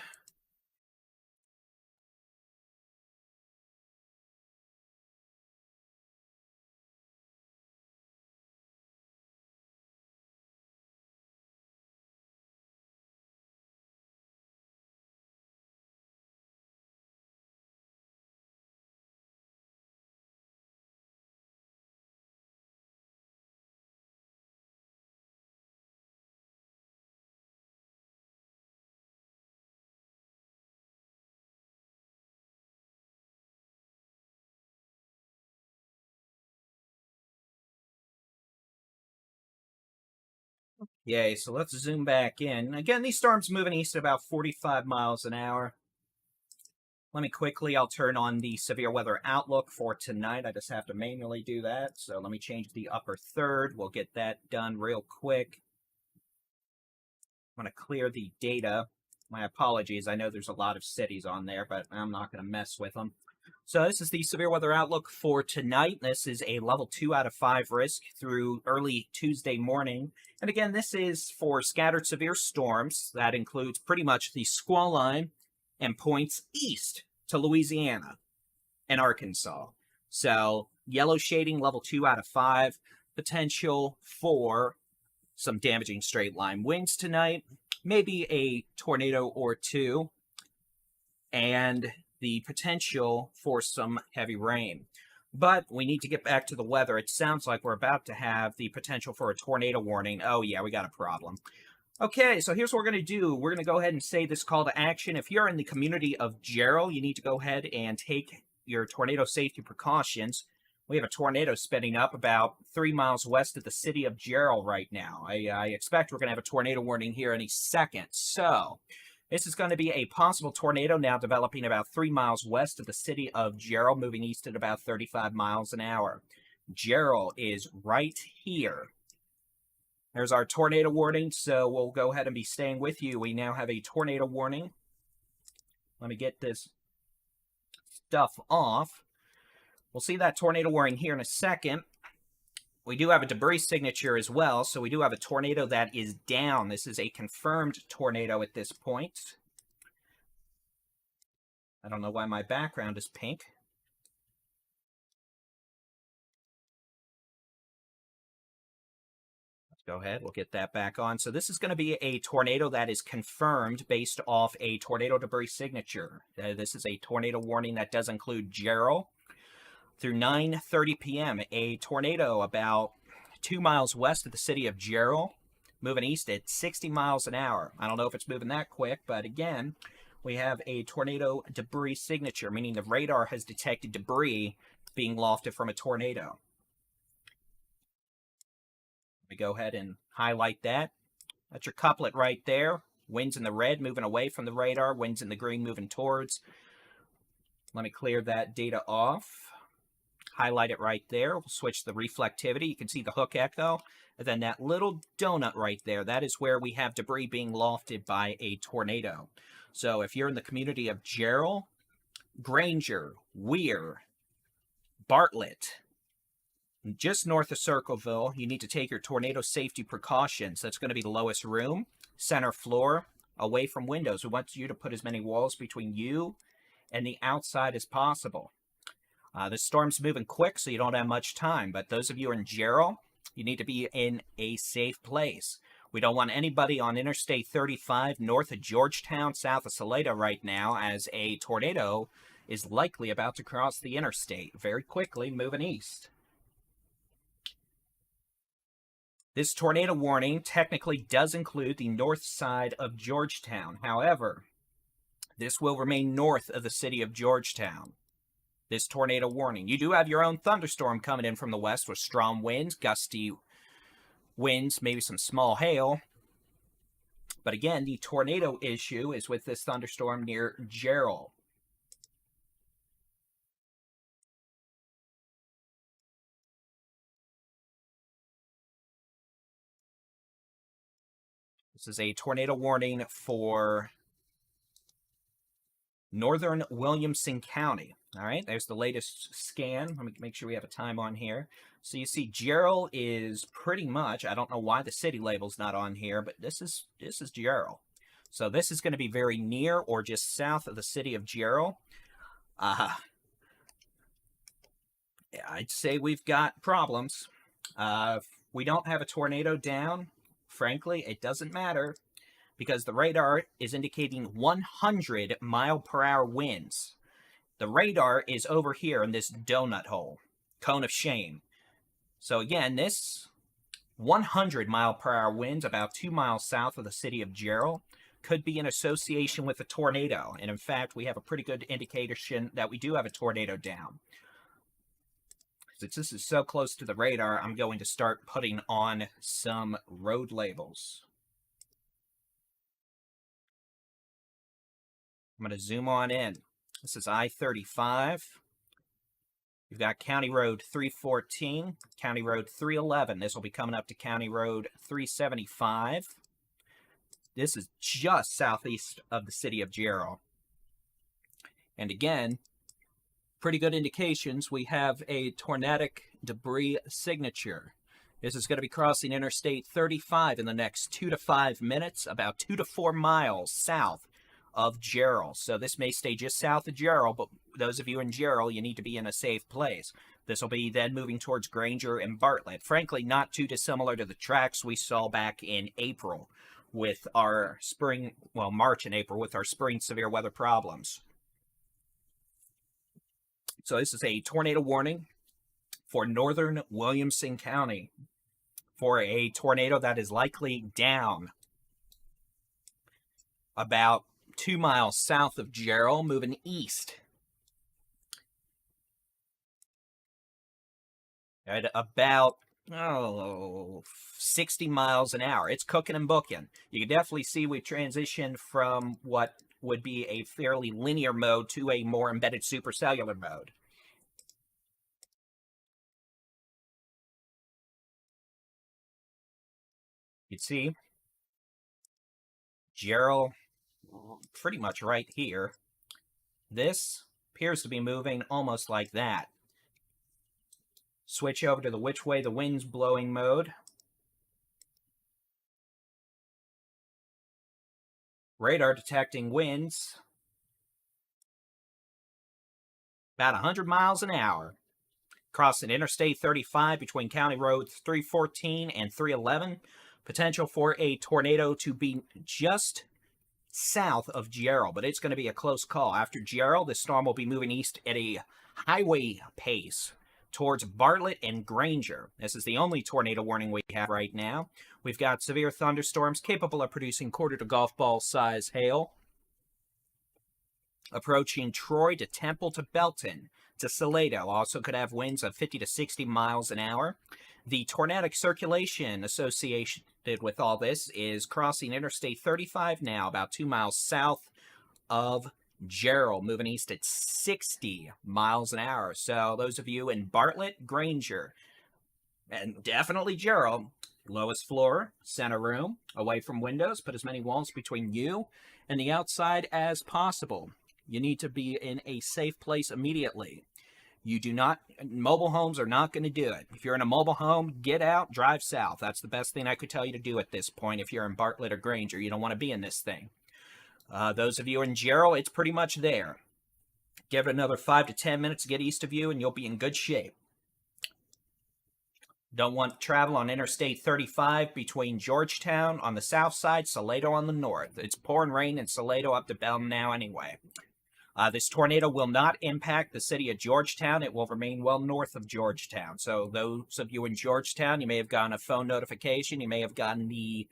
Yay, so let's zoom back in. Again, these storms moving east at about 45 miles an hour. Let me quickly, I'll turn on the severe weather outlook for tonight. I just have to manually do that. So let me change the upper third. We'll get that done real quick. I'm going to clear the data. My apologies. I know there's a lot of cities on there, but I'm not going to mess with them. So this is the severe weather outlook for tonight. This is a level 2 out of 5 risk through early Tuesday morning. And again, this is for scattered severe storms. That includes pretty much the squall line and points east to Louisiana and Arkansas. So yellow shading, level 2 out of 5. Potential for some damaging straight line winds tonight. Maybe a tornado or two. And the potential for some heavy rain. But we need to get back to the weather. It sounds like we're about to have the potential for a tornado warning. Oh, yeah, we got a problem. Okay, so here's what we're going to do. We're going to go ahead and say this call to action. If you're in the community of Gerald, you need to go ahead and take your tornado safety precautions. We have a tornado spinning up about 3 miles west of the city of Gerald right now. I expect we're going to have a tornado warning here any second. So this is going to be a possible tornado now developing about 3 miles west of the city of Gerald, moving east at about 35 miles an hour. Gerald is right here. There's our tornado warning, so we'll go ahead and be staying with you. We now have a tornado warning. Let me get this stuff off. We'll see that tornado warning here in a second. We do have a debris signature as well, so we do have a tornado that is down. This is a confirmed tornado at this point. I don't know why my background is pink. Go ahead, we'll get that back on. So this is going to be a tornado that is confirmed based off a tornado debris signature. This is a tornado warning that does include Gerald. Through 9:30 p.m., a tornado about 2 miles west of the city of Gerald, moving east at 60 miles an hour. I don't know if it's moving that quick, but again, we have a tornado debris signature, meaning the radar has detected debris being lofted from a tornado. We go ahead and highlight that. That's your couplet right there. Winds in the red moving away from the radar. Winds in the green moving towards. Let me clear that data off. Highlight it right there. We'll switch the reflectivity. You can see the hook echo. And then that little donut right there, that is where we have debris being lofted by a tornado. So if you're in the community of Gerald, Granger, Weir, Bartlett, just north of Circleville, you need to take your tornado safety precautions. That's going to be the lowest room, center floor, away from windows. We want you to put as many walls between you and the outside as possible. The storm's moving quick, so you don't have much time. But those of you in Gerald, you need to be in a safe place. We don't want anybody on Interstate 35 north of Georgetown, south of Salado right now, as a tornado is likely about to cross the interstate very quickly, moving east. This tornado warning technically does include the north side of Georgetown. However, this will remain north of the city of Georgetown. This tornado warning. You do have your own thunderstorm coming in from the west with strong winds, gusty winds, maybe some small hail. But again, the tornado issue is with this thunderstorm near Gerald. This is a tornado warning for northern Williamson County. All right, there's the latest scan. Let me make sure we have a time on here. So you see Gerald is pretty much, I don't know why the city label's not on here, but this is Gerald. So this is going to be very near or just south of the city of Gerald. I'd say we've got problems. If we don't have a tornado down, frankly, it doesn't matter because the radar is indicating 100-mile-per-hour winds. The radar is over here in this donut hole, cone of shame. So again, this 100-mile-per-hour winds about 2 miles south of the city of Gerald could be in association with a tornado. And in fact, we have a pretty good indication that we do have a tornado down. Since this is so close to the radar, I'm going to start putting on some road labels. I'm going to zoom on in. This is I-35. You've got County Road 314, County Road 311. This will be coming up to County Road 375. This is just southeast of the city of Gerald. And again, pretty good indications. We have a tornadic debris signature. This is going to be crossing Interstate 35 in the next 2 to 5 minutes, about 2 to 4 miles south of Gerald. So this may stay just south of Gerald, but those of you in Gerald, you need to be in a safe place. This will be then moving towards Granger and Bartlett. Frankly, not too dissimilar to the tracks we saw back in April with our spring, well, March and April with our spring severe weather problems. So this is a tornado warning for northern Williamson County for a tornado that is likely down. about 2 miles south of Gerald, moving east at about 60 miles an hour. It's cooking and booking. You can definitely see we've transitioned from what would be a fairly linear mode to a more embedded supercellular mode. You can see Gerald pretty much right here. This appears to be moving almost like that. Switch over to the which way the wind's blowing mode. Radar detecting winds about 100 miles an hour. Crossing Interstate 35 between County Roads 314 and 311. Potential for a tornado to be just south of Gerald, but it's going to be a close call. After Gerald, the storm will be moving east at a highway pace towards Bartlett and Granger. This is the only tornado warning we have right now. We've got severe thunderstorms capable of producing quarter to golf ball size hail. Approaching Troy to Temple to Belton to Salado. Also could have winds of 50 to 60 miles an hour. The tornadic circulation associated with all this is crossing Interstate 35 now, about 2 miles south of Gerald, moving east at 60 miles an hour. So those of you in Bartlett, Granger, and definitely Gerald, lowest floor, center room, away from windows, put as many walls between you and the outside as possible. You need to be in a safe place immediately. You do not, mobile homes are not going to do it. If you're in a mobile home, get out, drive south. That's the best thing I could tell you to do at this point if you're in Bartlett or Granger. You don't want to be in this thing. Those of you in Gerald, it's pretty much there. Give it another 5 to 10 minutes to get east of you, and you'll be in good shape. Don't want travel on Interstate 35 between Georgetown on the south side, Salado on the north. It's pouring rain in Salado up to Belton now anyway. This tornado will not impact the city of Georgetown. It will remain well north of Georgetown. So those of you in Georgetown, you may have gotten a phone notification. You may have gotten the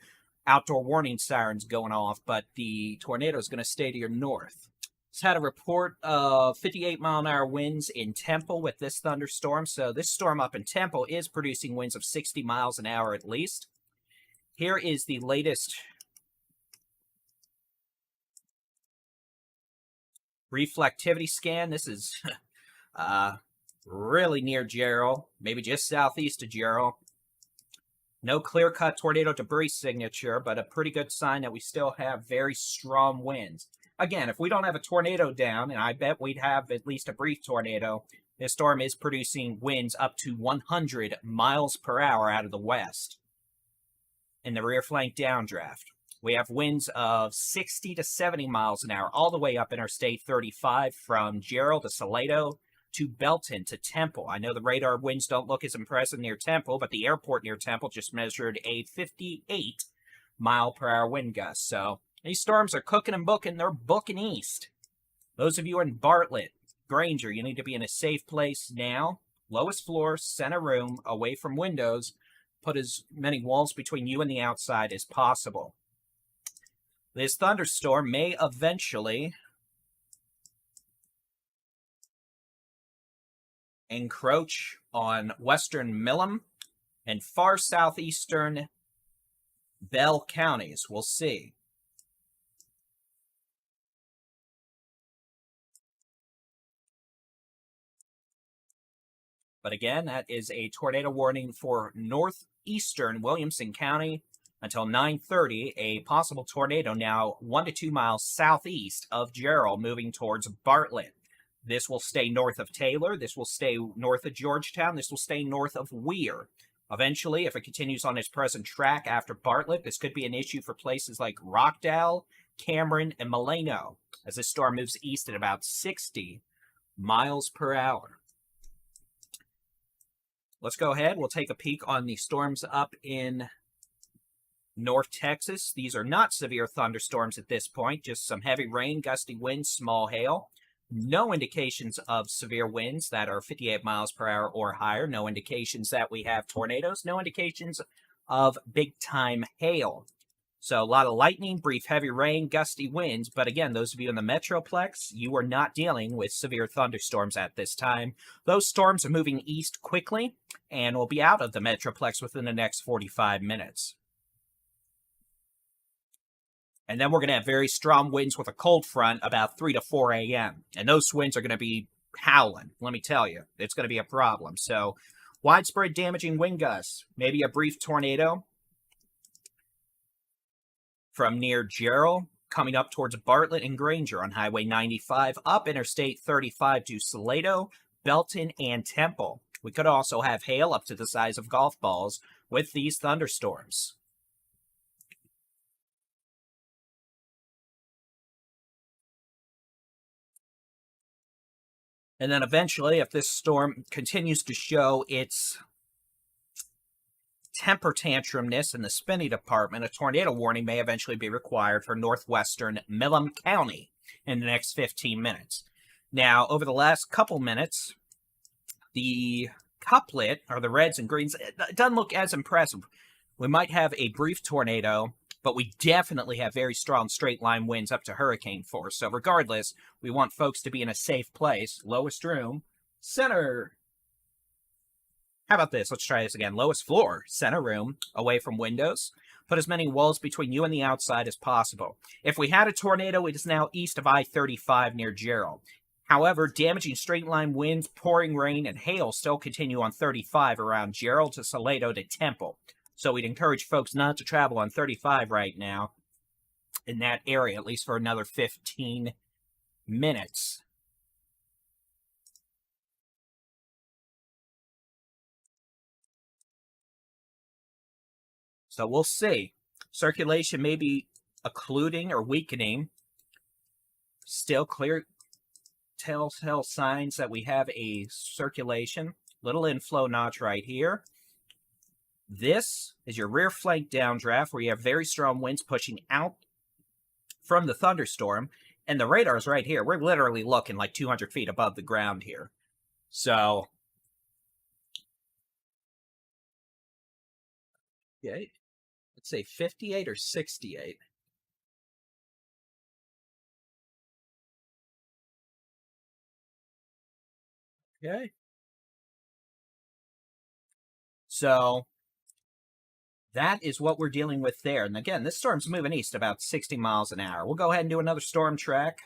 outdoor warning sirens going off, but the tornado is going to stay to your north. It's had a report of 58-mile-an-hour winds in Temple with this thunderstorm. So this storm up in Temple is producing winds of 60 miles an hour at least. Here is the latest reflectivity scan. This is really near Gerald, maybe just southeast of Gerald. No clear-cut tornado debris signature, but a pretty good sign that we still have very strong winds. Again, if we don't have a tornado down, and I bet we'd have at least a brief tornado, this storm is producing winds up to 100 miles per hour out of the west in the rear flank downdraft. We have winds of 60 to 70 miles an hour all the way up Interstate 35 from Gerald to Salado to Belton to Temple. I know the radar winds don't look as impressive near Temple, but the airport near Temple just measured a 58 mile per hour wind gust. So these storms are cooking and booking. They're booking east. Those of you in Bartlett, Granger, you need to be in a safe place now. Lowest floor, center room, away from windows. Put as many walls between you and the outside as possible. This thunderstorm may eventually encroach on western Milam and far southeastern Bell counties. We'll see. But again, that is a tornado warning for northeastern Williamson County until 9:30. A possible tornado now 1 to 2 miles southeast of Gerald, moving towards Bartlett. This will stay north of Taylor. This will stay north of Georgetown. This will stay north of Weir. Eventually, if it continues on its present track after Bartlett, this could be an issue for places like Rockdale, Cameron, and Maleno, as this storm moves east at about 60 miles per hour. Let's go ahead. We'll take a peek on the storms up in North Texas. These are not severe thunderstorms at this point, just some heavy rain, gusty winds, small hail. No indications of severe winds that are 58 miles per hour or higher. No indications that we have tornadoes. No indications of big-time hail. So a lot of lightning, brief heavy rain, gusty winds. But again, those of you in the Metroplex, you are not dealing with severe thunderstorms at this time. Those storms are moving east quickly and will be out of the Metroplex within the next 45 minutes. And then we're going to have very strong winds with a cold front about 3 to 4 a.m. And those winds are going to be howling, let me tell you. It's going to be a problem. So widespread damaging wind gusts, maybe a brief tornado from near Gerald, coming up towards Bartlett and Granger on Highway 95, up Interstate 35 to Salado, Belton, and Temple. We could also have hail up to the size of golf balls with these thunderstorms. And then eventually, if this storm continues to show its temper tantrumness in the spinny department, a tornado warning may eventually be required for northwestern Milam County in the next 15 minutes. Now, over the last couple minutes, the couplet, or the reds and greens, it doesn't look as impressive. We might have a brief tornado, but we definitely have very strong straight line winds up to hurricane force. So regardless, we want folks to be in a safe place. Lowest room, center. How about this? Let's try this again. Lowest floor, center room, away from windows. Put as many walls between you and the outside as possible. If we had a tornado, it is now east of I-35 near Gerald. However, damaging straight line winds, pouring rain, and hail still continue on 35 around Gerald to Salado to Temple. So we'd encourage folks not to travel on 35 right now in that area, at least for another 15 minutes. So we'll see. Circulation may be occluding or weakening. Still clear telltale signs that we have a circulation. Little inflow notch right here. This is your rear flank downdraft where you have very strong winds pushing out from the thunderstorm. And the radar is right here. We're literally looking like 200 feet above the ground here. So, yeah, let's say 58 or 68. Okay. So, that is what we're dealing with there. And again, this storm's moving east about 60 miles an hour. We'll go ahead and do another storm track.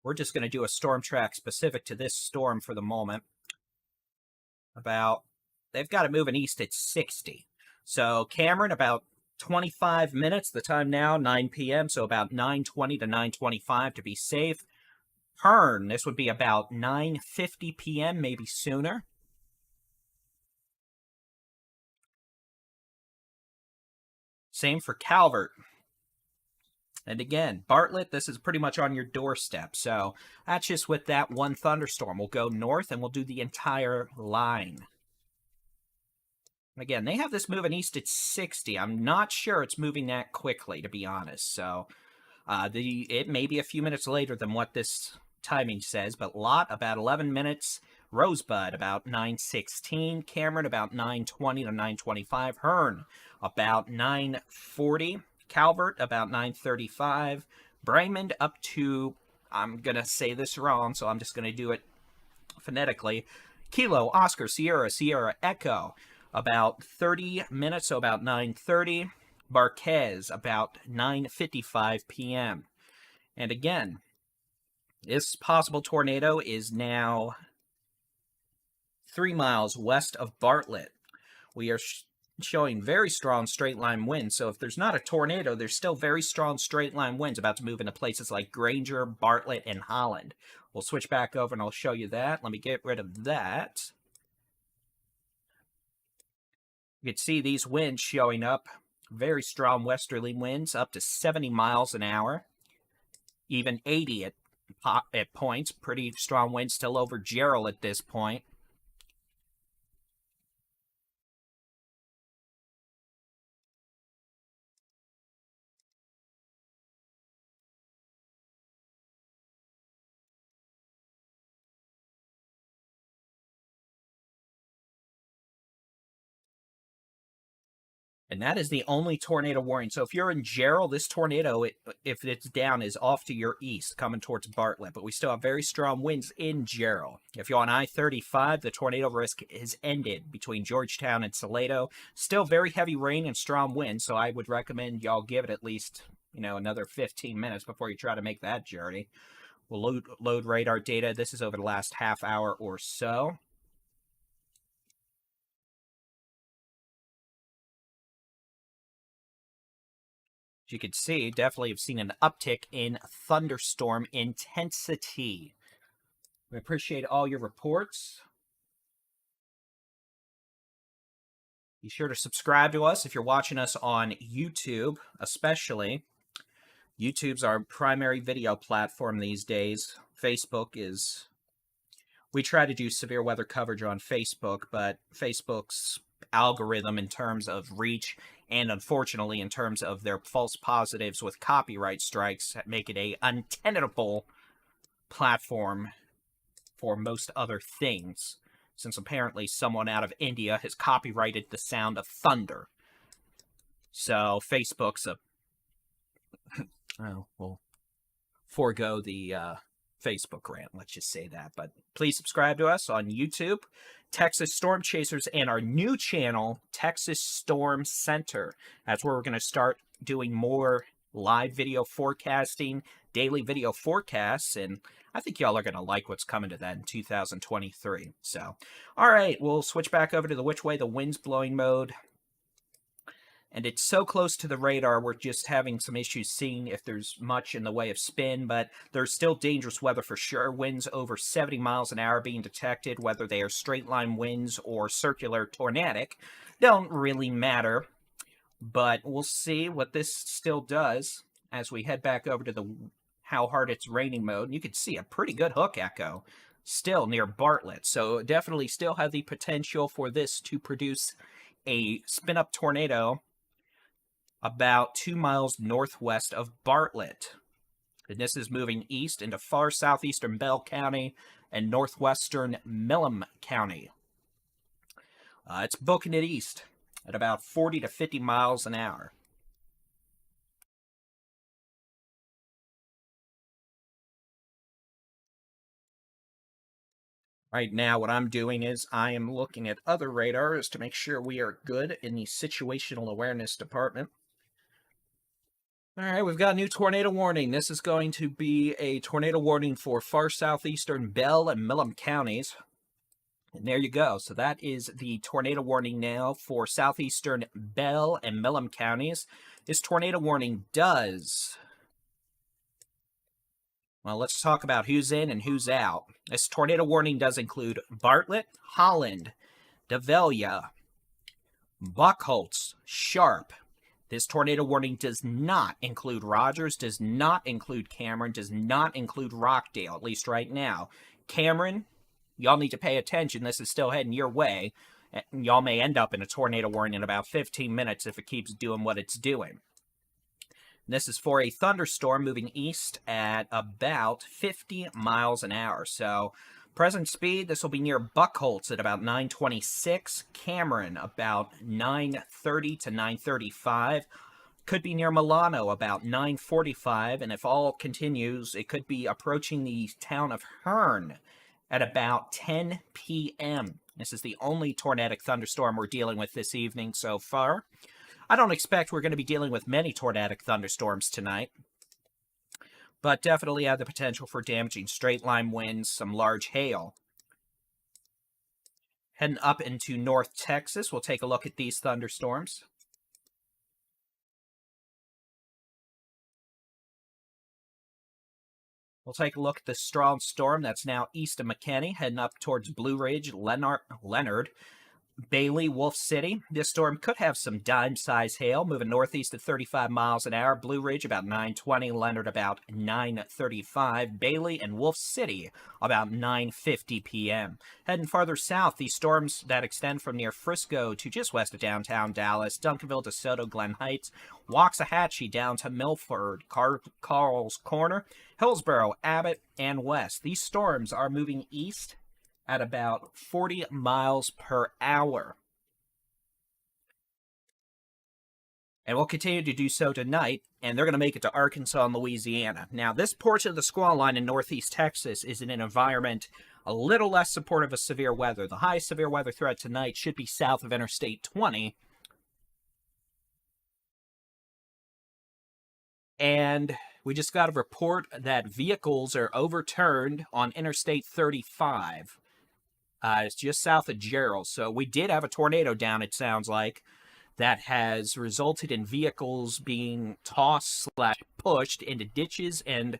We're just going to do a storm track specific to this storm for the moment. They've got it moving east at 60. So Cameron, about 25 minutes. The time now, 9 p.m., so about 9:20 to 9:25 to be safe. Hearn, this would be about 9:50 p.m., maybe sooner. Same for Calvert. And again, Bartlett, this is pretty much on your doorstep. So that's just with that one thunderstorm. We'll go north and we'll do the entire line. Again, they have this moving east at 60. I'm not sure it's moving that quickly, to be honest. So it may be a few minutes later than what this timing says, but Lot about 11 minutes. Rosebud about 9:16. Cameron about 9:20 to 9:25. Hearn about 9:40. Calvert about 9:35. Brymond up to, I'm going to say this wrong, so I'm just going to do it phonetically. Kilo, Oscar, Sierra, Sierra, Echo, about 30 minutes, so about 9:30. Marquez, about 9:55 p.m. And again, this possible tornado is now 3 miles west of Bartlett. We are showing very strong straight line winds. So if there's not a tornado, there's still very strong straight line winds about to move into places like Granger, Bartlett, and Holland. We'll switch back over and I'll show you that. Let me get rid of that. You can see these winds showing up. Very strong westerly winds up to 70 miles an hour. Even 80 at points. Pretty strong winds still over Gerald at this point. And that is the only tornado warning. So if you're in Gerald, this tornado, if it's down, is off to your east, coming towards Bartlett. But we still have very strong winds in Gerald. If you're on I-35, the tornado risk is ended between Georgetown and Salado. Still very heavy rain and strong winds, so I would recommend y'all give it at least, another 15 minutes before you try to make that journey. We'll load radar data. This is over the last half hour or so. As you can see, definitely have seen an uptick in thunderstorm intensity. We appreciate all your reports. Be sure to subscribe to us if you're watching us on YouTube, especially. YouTube's our primary video platform these days. Facebook is... We try to do severe weather coverage on Facebook, but Facebook's algorithm in terms of reach and unfortunately in terms of their false positives with copyright strikes make it a untenable platform for most other things, since apparently someone out of India has copyrighted the sound of thunder. So Facebook's we'll forego the Facebook rant, let's just say that. But please subscribe to us on YouTube, Texas Storm Chasers, and our new channel, Texas Storm Center. That's where we're going to start doing more live video forecasting, daily video forecasts, and I think y'all are going to like what's coming to that in 2023. So, all right, we'll switch back over to the which way the wind's blowing mode. And it's so close to the radar, we're just having some issues seeing if there's much in the way of spin, but there's still dangerous weather for sure. Winds over 70 miles an hour being detected, whether they are straight line winds or circular tornadic. Don't really matter, but we'll see what this still does as we head back over to the how hard it's raining mode. You can see a pretty good hook echo still near Bartlett, so definitely still have the potential for this to produce a spin-up tornado about 2 miles northwest of Bartlett. And this is moving east into far southeastern Bell County and northwestern Milam County. It's booking it east at about 40 to 50 miles an hour. Right now, what I'm doing is I am looking at other radars to make sure we are good in the situational awareness department. All right, we've got a new tornado warning. This is going to be a tornado warning for far southeastern Bell and Milam counties. And there you go. So that is the tornado warning now for southeastern Bell and Milam counties. This tornado warning does... Well, let's talk about who's in and who's out. This tornado warning does include Bartlett, Holland, Davelia, Buckholtz, Sharp. This tornado warning does not include Rogers, does not include Cameron, does not include Rockdale, at least right now. Cameron, y'all need to pay attention. This is still heading your way. Y'all may end up in a tornado warning in about 15 minutes if it keeps doing what it's doing. This is for a thunderstorm moving east at about 50 miles an hour. So, present speed, this will be near Buckholtz at about 926. Cameron, about 930 to 935. Could be near Milano, about 945. And if all continues, it could be approaching the town of Hearn at about 10 p.m. This is the only tornadic thunderstorm we're dealing with this evening so far. I don't expect we're going to be dealing with many tornadic thunderstorms tonight, but definitely have the potential for damaging straight-line winds, some large hail. Heading up into North Texas, we'll take a look at these thunderstorms. We'll take a look at the strong storm that's now east of McKinney, heading up towards Blue Ridge, Leonard, Bailey, Wolf City. This storm could have some dime-size hail, moving northeast at 35 miles an hour. Blue Ridge about 920, Leonard about 935, Bailey and Wolf City about 9:50 p.m. Heading farther south, these storms that extend from near Frisco to just west of downtown Dallas, Duncanville, DeSoto, Glen Heights, Waxahachie down to Milford, Carl's Corner, Hillsborough, Abbott, and west. These storms are moving east at about 40 miles per hour. and will continue to do so tonight, and they're going to make it to Arkansas and Louisiana. Now, this portion of the squall line in northeast Texas is in an environment a little less supportive of severe weather. The highest severe weather threat tonight should be south of Interstate 20, and we just got a report that vehicles are overturned on Interstate 35. It's just south of Gerald, so we did have a tornado down, it sounds like, that has resulted in vehicles being tossed / pushed into ditches, and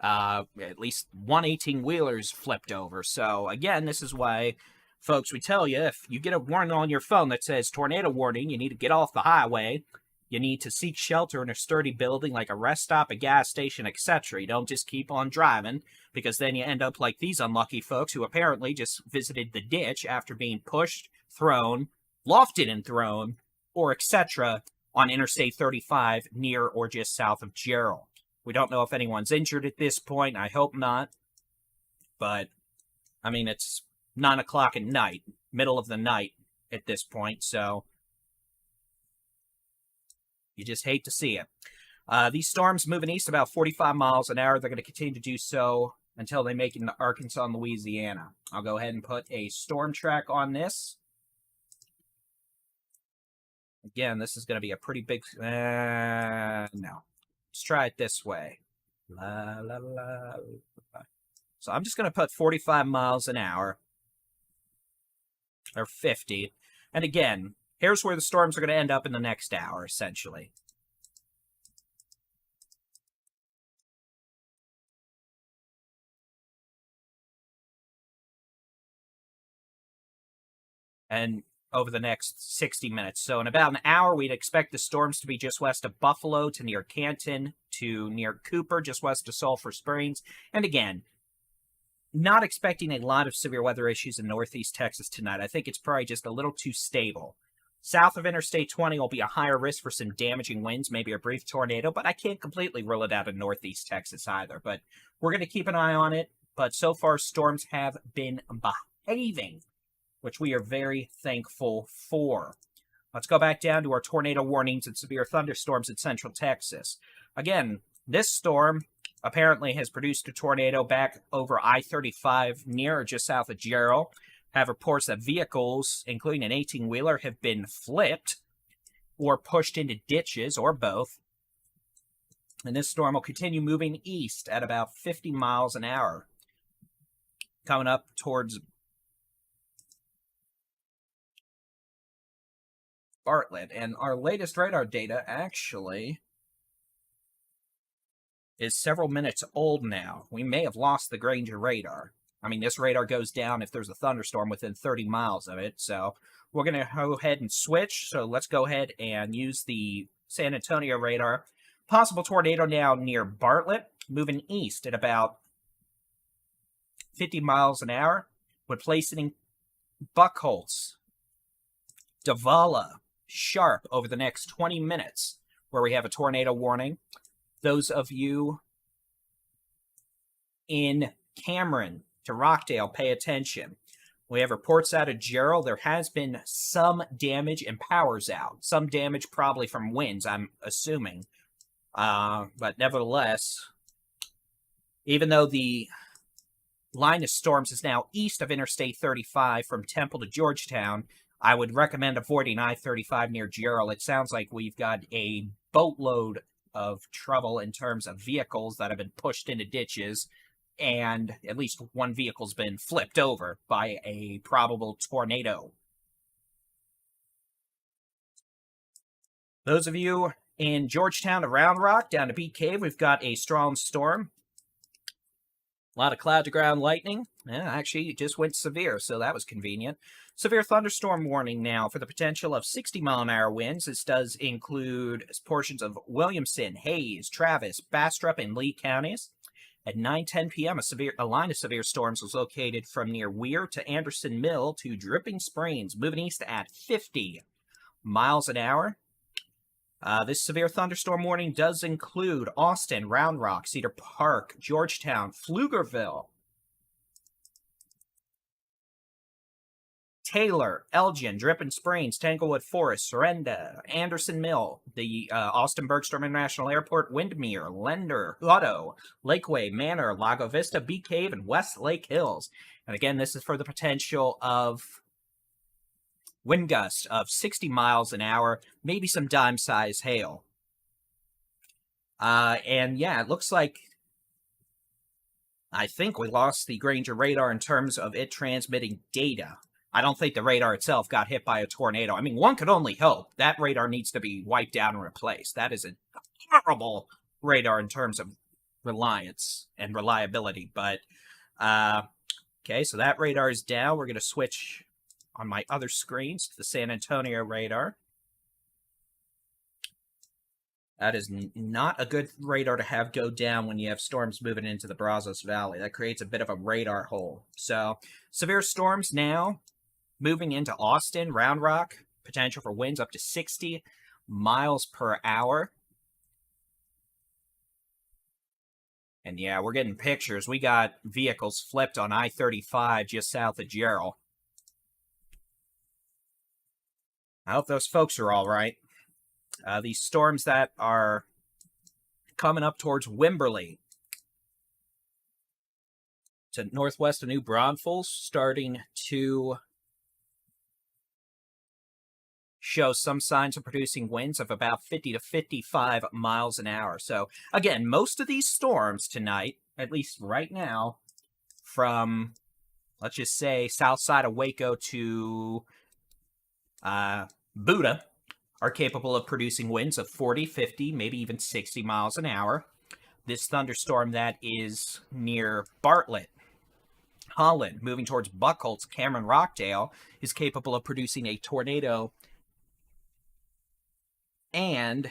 at least one 18-wheeler's flipped over. So again, this is why, folks, we tell you, if you get a warning on your phone that says tornado warning, you need to get off the highway. You need to seek shelter in a sturdy building like a rest stop, a gas station, etc. You don't just keep on driving, because then you end up like these unlucky folks who apparently just visited the ditch after being pushed, thrown, lofted and thrown, or etc. on Interstate 35 near or just south of Gerald. We don't know if anyone's injured at this point. I hope not. But, I mean, it's 9 o'clock at night, middle of the night at this point, so you just hate to see it. These storms moving east about 45 miles an hour. They're going to continue to do so until they make it into Arkansas and Louisiana. I'll go ahead and put a storm track on this. Again, this is going to be a pretty big... no. Let's try it this way. La, la, la, la. So I'm just going to put 45 miles an hour. Or 50. And again, here's where the storms are going to end up in the next hour, essentially. And over the next 60 minutes. So in about an hour, we'd expect the storms to be just west of Buffalo to near Canton to near Cooper, just west of Sulphur Springs. And again, not expecting a lot of severe weather issues in northeast Texas tonight. I think it's probably just a little too stable. South of Interstate 20 will be a higher risk for some damaging winds, maybe a brief tornado, but I can't completely rule it out in northeast Texas either. But we're going to keep an eye on it. But so far, storms have been behaving, which we are very thankful for. Let's go back down to our tornado warnings and severe thunderstorms in central Texas. Again, this storm apparently has produced a tornado back over I-35 near or just south of Gerald. Have reports that vehicles, including an 18-wheeler, have been flipped or pushed into ditches, or both. And this storm will continue moving east at about 50 miles an hour, coming up towards Bartlett. And our latest radar data actually is several minutes old now. We may have lost the Granger radar. I mean, this radar goes down if there's a thunderstorm within 30 miles of it. So we're going to go ahead and switch. So let's go ahead and use the San Antonio radar. Possible tornado now near Bartlett, moving east at about 50 miles an hour. Would place it in Buckholz, Davala, Sharp over the next 20 minutes, where we have a tornado warning. Those of you in Cameron to Rockdale, pay attention. We have reports out of Gerald. There has been some damage and power's out. Some damage probably from winds, I'm assuming. But nevertheless, even though the line of storms is now east of Interstate 35 from Temple to Georgetown, I would recommend avoiding I-35 near Gerald. It sounds like we've got a boatload of trouble in terms of vehicles that have been pushed into ditches, and at least one vehicle's been flipped over by a probable tornado. Those of you in Georgetown to Round Rock, down to Beat Cave, we've got a strong storm. A lot of cloud-to-ground lightning. Actually, it just went severe, so that was convenient. Severe thunderstorm warning now for the potential of 60-mile-an-hour winds. This does include portions of Williamson, Hayes, Travis, Bastrop, and Lee counties. At 9:10 p.m., a line of severe storms was located from near Weir to Anderson Mill to Dripping Springs, moving east at 50 miles an hour. This severe thunderstorm warning does include Austin, Round Rock, Cedar Park, Georgetown, Pflugerville, Taylor, Elgin, Dripping Springs, Tanglewood Forest, Sorrento, Anderson Mill, the Austin Bergstrom International Airport, Windermere, Lender, Lotto, Lakeway, Manor, Lago Vista, Bee Cave, and West Lake Hills. And again, this is for the potential of wind gusts of 60 miles an hour, maybe some dime-size hail. And yeah, it looks like I think we lost the Granger radar in terms of it transmitting data. I don't think the radar itself got hit by a tornado. I mean, one could only hope. That radar needs to be wiped out and replaced. That is a horrible radar in terms of reliance and reliability. But, okay, so that radar is down. We're going to switch on my other screens to the San Antonio radar. That is not a good radar to have go down when you have storms moving into the Brazos Valley. That creates a bit of a radar hole. So, severe storms now moving into Austin, Round Rock. Potential for winds up to 60 miles per hour. And yeah, we're getting pictures. We got vehicles flipped on I-35 just south of Gerald. I hope those folks are all right. These storms that are coming up towards Wimberley to northwest of New Braunfels, starting to show some signs of producing winds of about 50 to 55 miles an hour. So, again, most of these storms tonight, at least right now, from, let's just say, south side of Waco to Buda, are capable of producing winds of 40, 50, maybe even 60 miles an hour. This thunderstorm that is near Bartlett, Holland, moving towards Buchholz, Cameron, Rockdale, is capable of producing a tornado and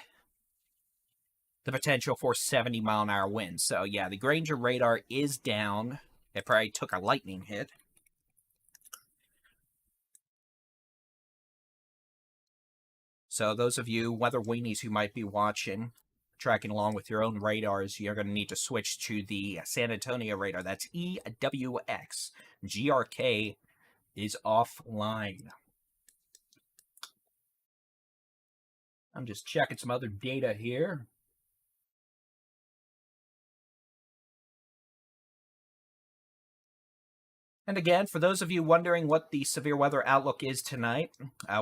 the potential for 70 mile an hour winds. So yeah, the Granger radar is down. It probably took a lightning hit. So those of you weather weenies who might be watching, tracking along with your own radars, you're going to need to switch to the San Antonio radar. That's EWX. GRK is offline. I'm just checking some other data here. And again, for those of you wondering what the severe weather outlook is tonight,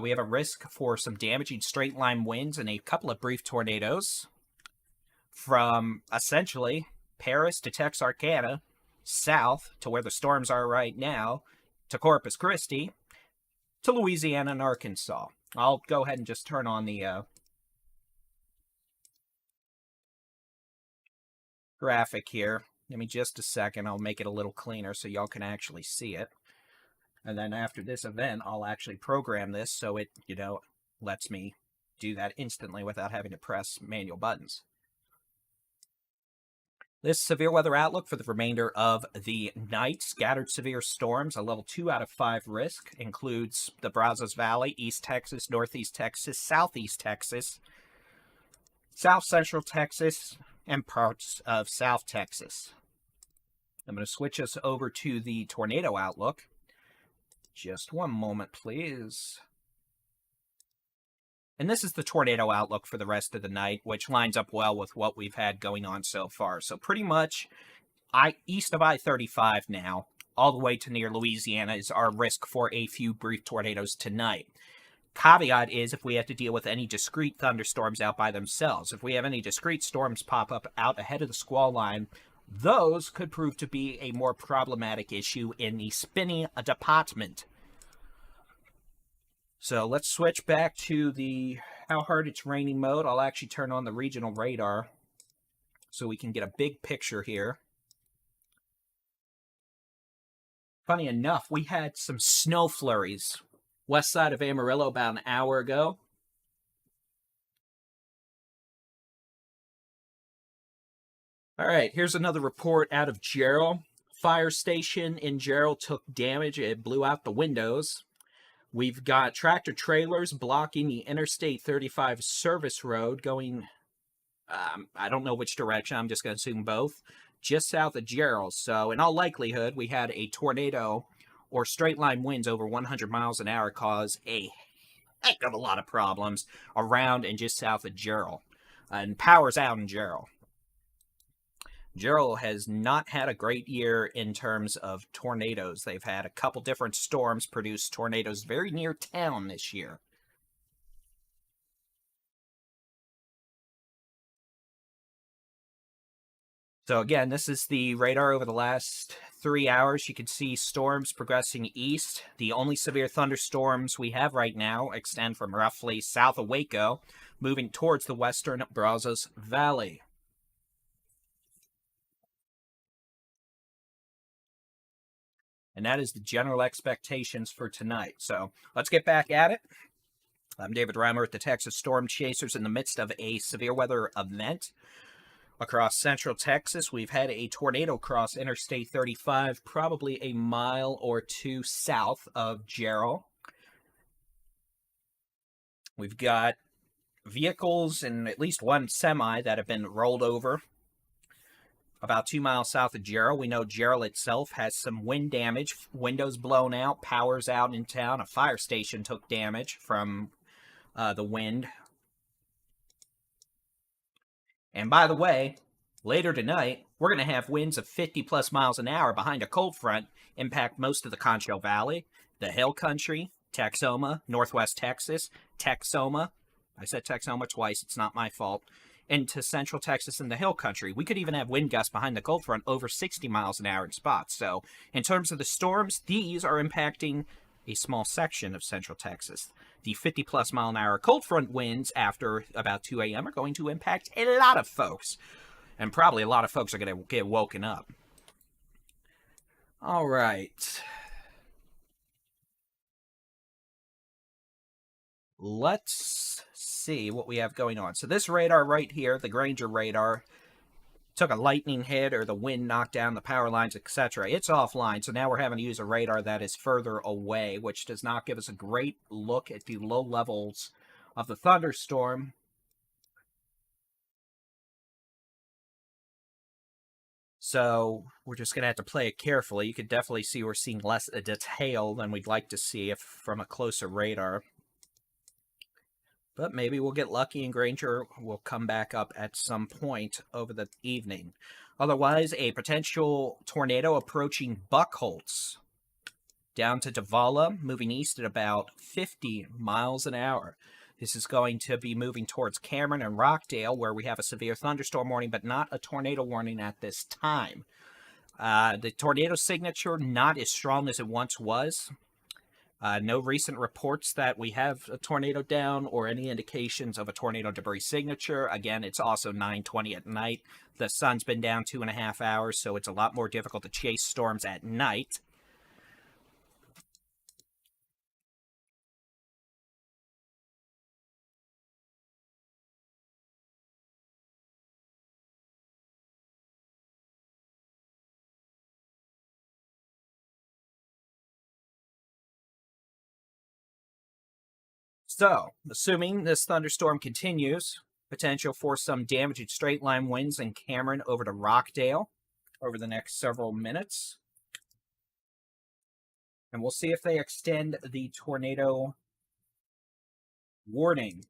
we have a risk for some damaging straight-line winds and a couple of brief tornadoes from, essentially, Paris to Texarkana, south to where the storms are right now, to Corpus Christi, to Louisiana and Arkansas. I'll go ahead and just turn on the graphic here. Give me just a second. I'll make it a little cleaner so y'all can actually see it. And then after this event, I'll actually program this so it, lets me do that instantly without having to press manual buttons. This severe weather outlook for the remainder of the night. Scattered severe storms, a level 2 out of 5 risk, includes the Brazos Valley, East Texas, Northeast Texas, Southeast Texas, South Central Texas, and parts of South Texas. I'm going to switch us over to the tornado outlook. Just one moment, please. And this is the tornado outlook for the rest of the night, which lines up well with what we've had going on so far. So pretty much east of I-35 now, all the way to near Louisiana, is our risk for a few brief tornadoes tonight. Caveat is if we have to deal with any discrete thunderstorms out by themselves. If we have any discrete storms pop up out ahead of the squall line, those could prove to be a more problematic issue in the spinning department. So let's switch back to the how hard it's raining mode. I'll actually turn on the regional radar so we can get a big picture here. Funny enough, we had some snow flurries west side of Amarillo about an hour ago. All right, here's another report out of Gerald. Fire station in Gerald took damage. It blew out the windows. We've got tractor trailers blocking the Interstate 35 service road going, I don't know which direction, I'm just going to assume both, just south of Gerald. So in all likelihood, we had a tornado or straight line winds over 100 miles an hour cause a heck of a lot of problems around and just south of Gerald. And power's out in Gerald. Gerald has not had a great year in terms of tornadoes. They've had a couple different storms produce tornadoes very near town this year. So again, this is the radar over the last 3 hours. You can see storms progressing east. The only severe thunderstorms we have right now extend from roughly south of Waco, moving towards the western Brazos Valley. And that is the general expectations for tonight. So let's get back at it. I'm David-Reimer with the Texas Storm Chasers in the midst of a severe weather event. Across central Texas, we've had a tornado cross Interstate 35, probably a mile or two south of Gerald. We've got vehicles and at least one semi that have been rolled over about 2 miles south of Gerald. We know Gerald itself has some wind damage, windows blown out, power's out in town. A fire station took damage from the wind. And by the way, later tonight, we're going to have winds of 50 plus miles an hour behind a cold front impact most of the Concho Valley, the Hill Country, Texoma, Northwest Texas, Texoma. I said Texoma twice, it's not my fault. Into central Texas and the Hill Country. We could even have wind gusts behind the cold front over 60 miles an hour in spots. So in terms of the storms, these are impacting a small section of central Texas. The 50 plus mile an hour cold front winds after about 2 a.m. are going to impact a lot of folks. And probably a lot of folks are going to get woken up. All right. Let's see what we have going on. So this radar right here, the Granger radar, took a lightning hit or the wind knocked down the power lines, etc. It's offline, so now we're having to use a radar that is further away, which does not give us a great look at the low levels of the thunderstorm. So we're just going to have to play it carefully. You can definitely see we're seeing less detail than we'd like to see if from a closer radar. But maybe we'll get lucky and Granger will come back up at some point over the evening. Otherwise, a potential tornado approaching Buckholz down to Davala, moving east at about 50 miles an hour. This is going to be moving towards Cameron and Rockdale, where we have a severe thunderstorm warning, but not a tornado warning at this time. The tornado signature, not as strong as it once was. No recent reports that we have a tornado down or any indications of a tornado debris signature. Again, it's also 9:20 at night. The sun's been down 2.5 hours, so it's a lot more difficult to chase storms at night. So, assuming this thunderstorm continues, potential for some damaging straight line winds in Cameron over to Rockdale over the next several minutes. And we'll see if they extend the tornado warning.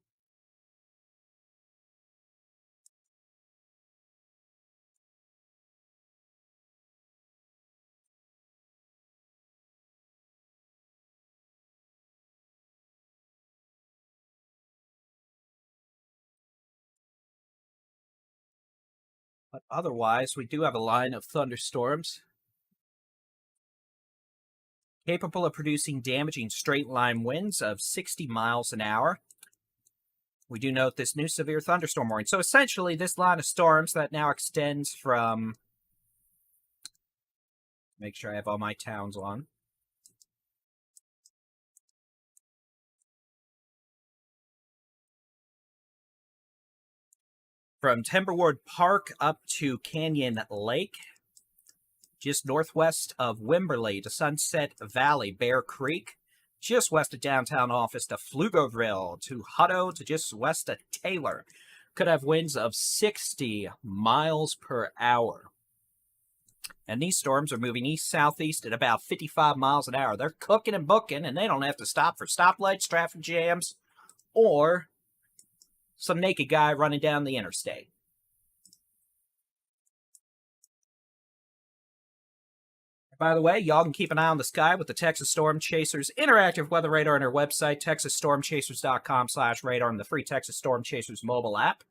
But otherwise, we do have a line of thunderstorms capable of producing damaging straight line winds of 60 miles an hour. We do note this new severe thunderstorm warning. So essentially, this line of storms that now extends from, make sure I have all my towns on, from Timberwood Park up to Canyon Lake, just northwest of Wimberley to Sunset Valley, Bear Creek, just west of downtown Office to Pflugerville to Hutto to just west of Taylor. Could have winds of 60 miles per hour. And these storms are moving east-southeast at about 55 miles an hour. They're cooking and booking, and they don't have to stop for stoplights, traffic jams, or some naked guy running down the interstate. By the way, y'all can keep an eye on the sky with the Texas Storm Chasers interactive weather radar on our website, texasstormchasers.com/radar, and the free Texas Storm Chasers mobile app.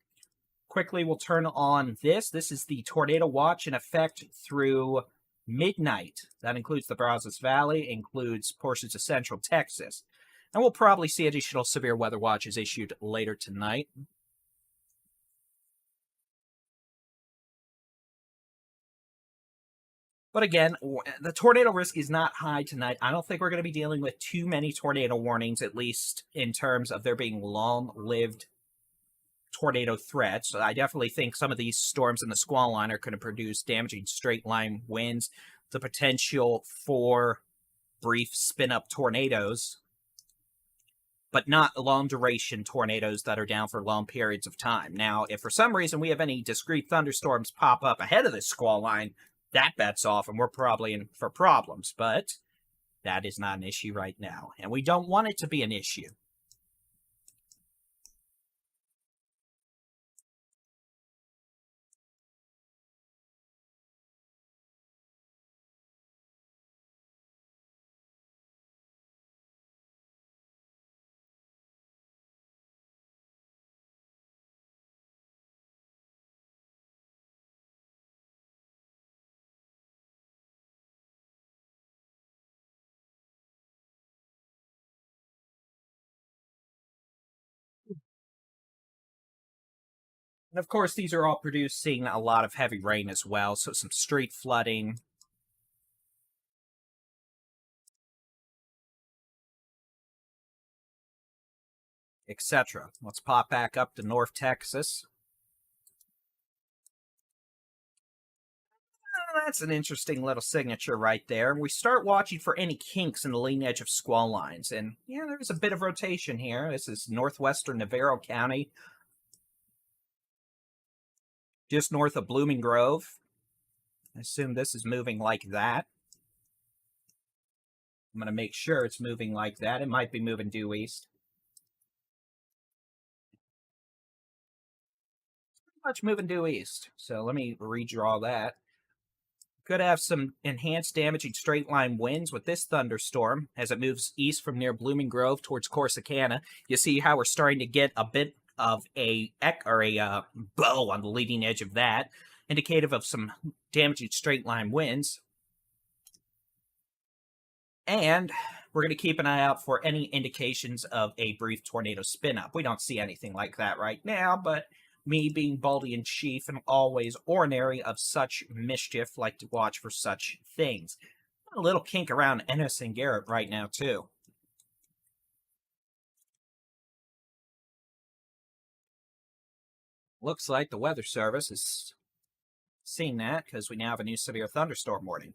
Quickly, we'll turn on this. This is the tornado watch in effect through midnight. That includes the Brazos Valley, includes portions of central Texas. And we'll probably see additional severe weather watches issued later tonight. But again, the tornado risk is not high tonight. I don't think we're going to be dealing with too many tornado warnings, at least in terms of there being long-lived tornado threats. I definitely think some of these storms in the squall line are going to produce damaging straight-line winds, the potential for brief spin-up tornadoes, but not long-duration tornadoes that are down for long periods of time. Now, if for some reason we have any discrete thunderstorms pop up ahead of this squall line, that bets off, and we're probably in for problems. But that is not an issue right now, and we don't want it to be an issue. And of course, these are all producing a lot of heavy rain as well, so some street flooding, etc. Let's pop back up to North Texas. That's an interesting little signature right there. We start watching for any kinks in the leading edge of squall lines. And yeah, there's a bit of rotation here. This is northwestern Navarro County, just north of Blooming Grove. I assume this is moving like that. I'm going to make sure it's moving like that. It might be moving due east. Pretty much moving due east. So let me redraw that. Could have some enhanced damaging straight line winds with this thunderstorm as it moves east from near Blooming Grove towards Corsicana. You see how we're starting to get a bit of a bow on the leading edge of that, indicative of some damaging straight line winds. And we're going to keep an eye out for any indications of a brief tornado spin up. We don't see anything like that right now, but me being Baldy in chief and always ornery of such mischief, like to watch for such things. A little kink around Ennis and Garrett right now, too. Looks like the Weather Service is seeing that because we now have a new severe thunderstorm warning.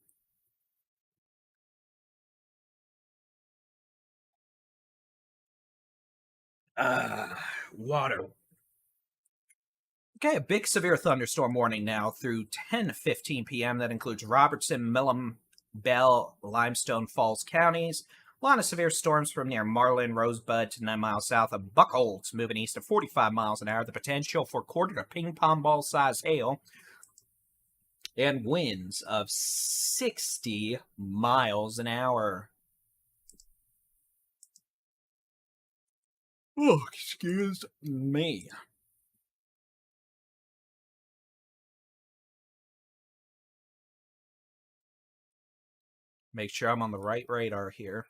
Water. Okay, a big severe thunderstorm warning now through 10:15 p.m. That includes Robertson, Millam, Bell, Limestone Falls counties. A lot of severe storms from near Marlin, Rosebud to 9 miles south of Buckholz, moving east at 45 miles an hour. The potential for quarter to ping pong ball size hail and winds of 60 miles an hour. Oh, excuse me. Make sure I'm on the right radar here.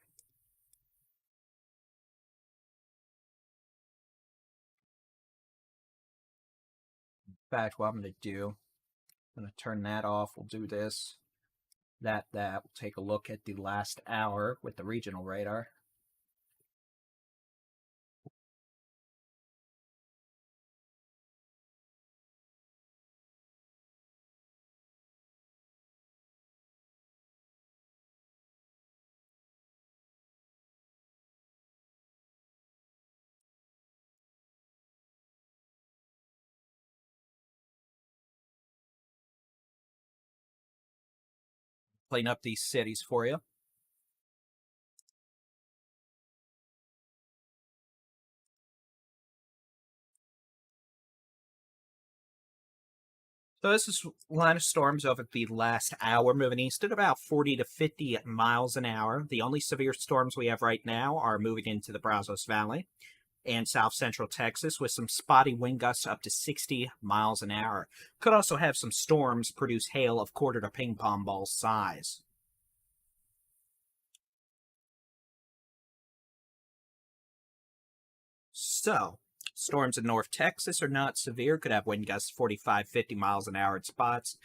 In fact, what I'm going to do, I'm going to turn that off. We'll do this, that. We'll take a look at the last hour with the regional radar. clean up these cities for you. So this is line of storms over the last hour, moving east at about 40 to 50 miles an hour. The only severe storms we have right now are moving into the Brazos Valley and south central Texas with some spotty wind gusts up to 60 miles an hour. Could also have some storms produce hail of quarter to ping pong ball size. So, storms in North Texas are not severe, could have wind gusts 45, 50 miles an hour at spots,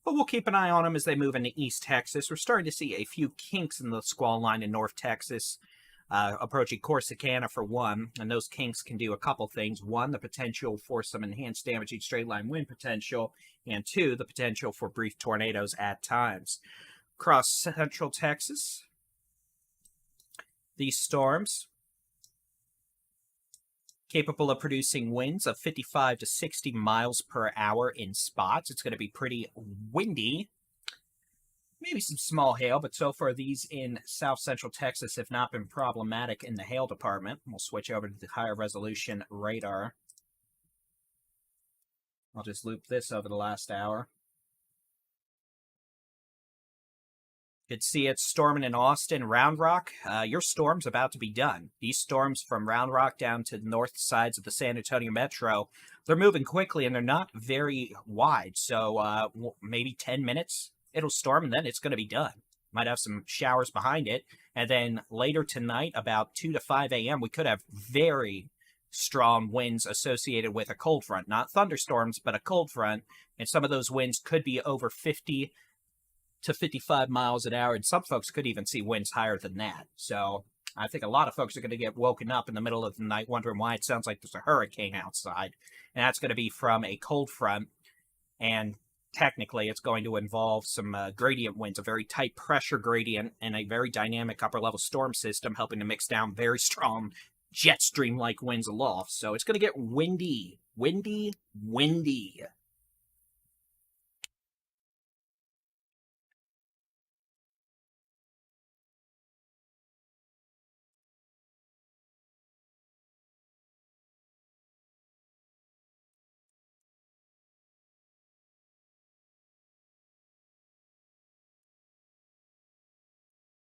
but we'll keep an eye on them as they move into East Texas. We're starting to see a few kinks in the squall line in North Texas, approaching Corsicana for one, and those kinks can do a couple things. One, the potential for some enhanced damaging straight line wind potential, and two, the potential for brief tornadoes at times. Across central Texas, these storms capable of producing winds of 55 to 60 miles per hour in spots. It's going to be pretty windy. Maybe some small hail, but so far these in south central Texas have not been problematic in the hail department. We'll switch over to the higher resolution radar. I'll just loop this over the last hour. Could see it storming in Austin, Round Rock. Your storm's about to be done. These storms from Round Rock down to the north sides of the San Antonio Metro, they're moving quickly and they're not very wide. So maybe 10 minutes it'll storm and then it's going to be done. Might have some showers behind it. And then later tonight, about 2 to 5 a.m., we could have very strong winds associated with a cold front. Not thunderstorms, but a cold front. And some of those winds could be over 50 to 55 miles an hour, and some folks could even see winds higher than that. So I think a lot of folks are going to get woken up in the middle of the night wondering why it sounds like there's a hurricane outside. And that's going to be from a cold front, and technically it's going to involve some gradient winds, a very tight pressure gradient, and a very dynamic upper-level storm system helping to mix down very strong jet stream-like winds aloft. So it's going to get windy, windy, windy.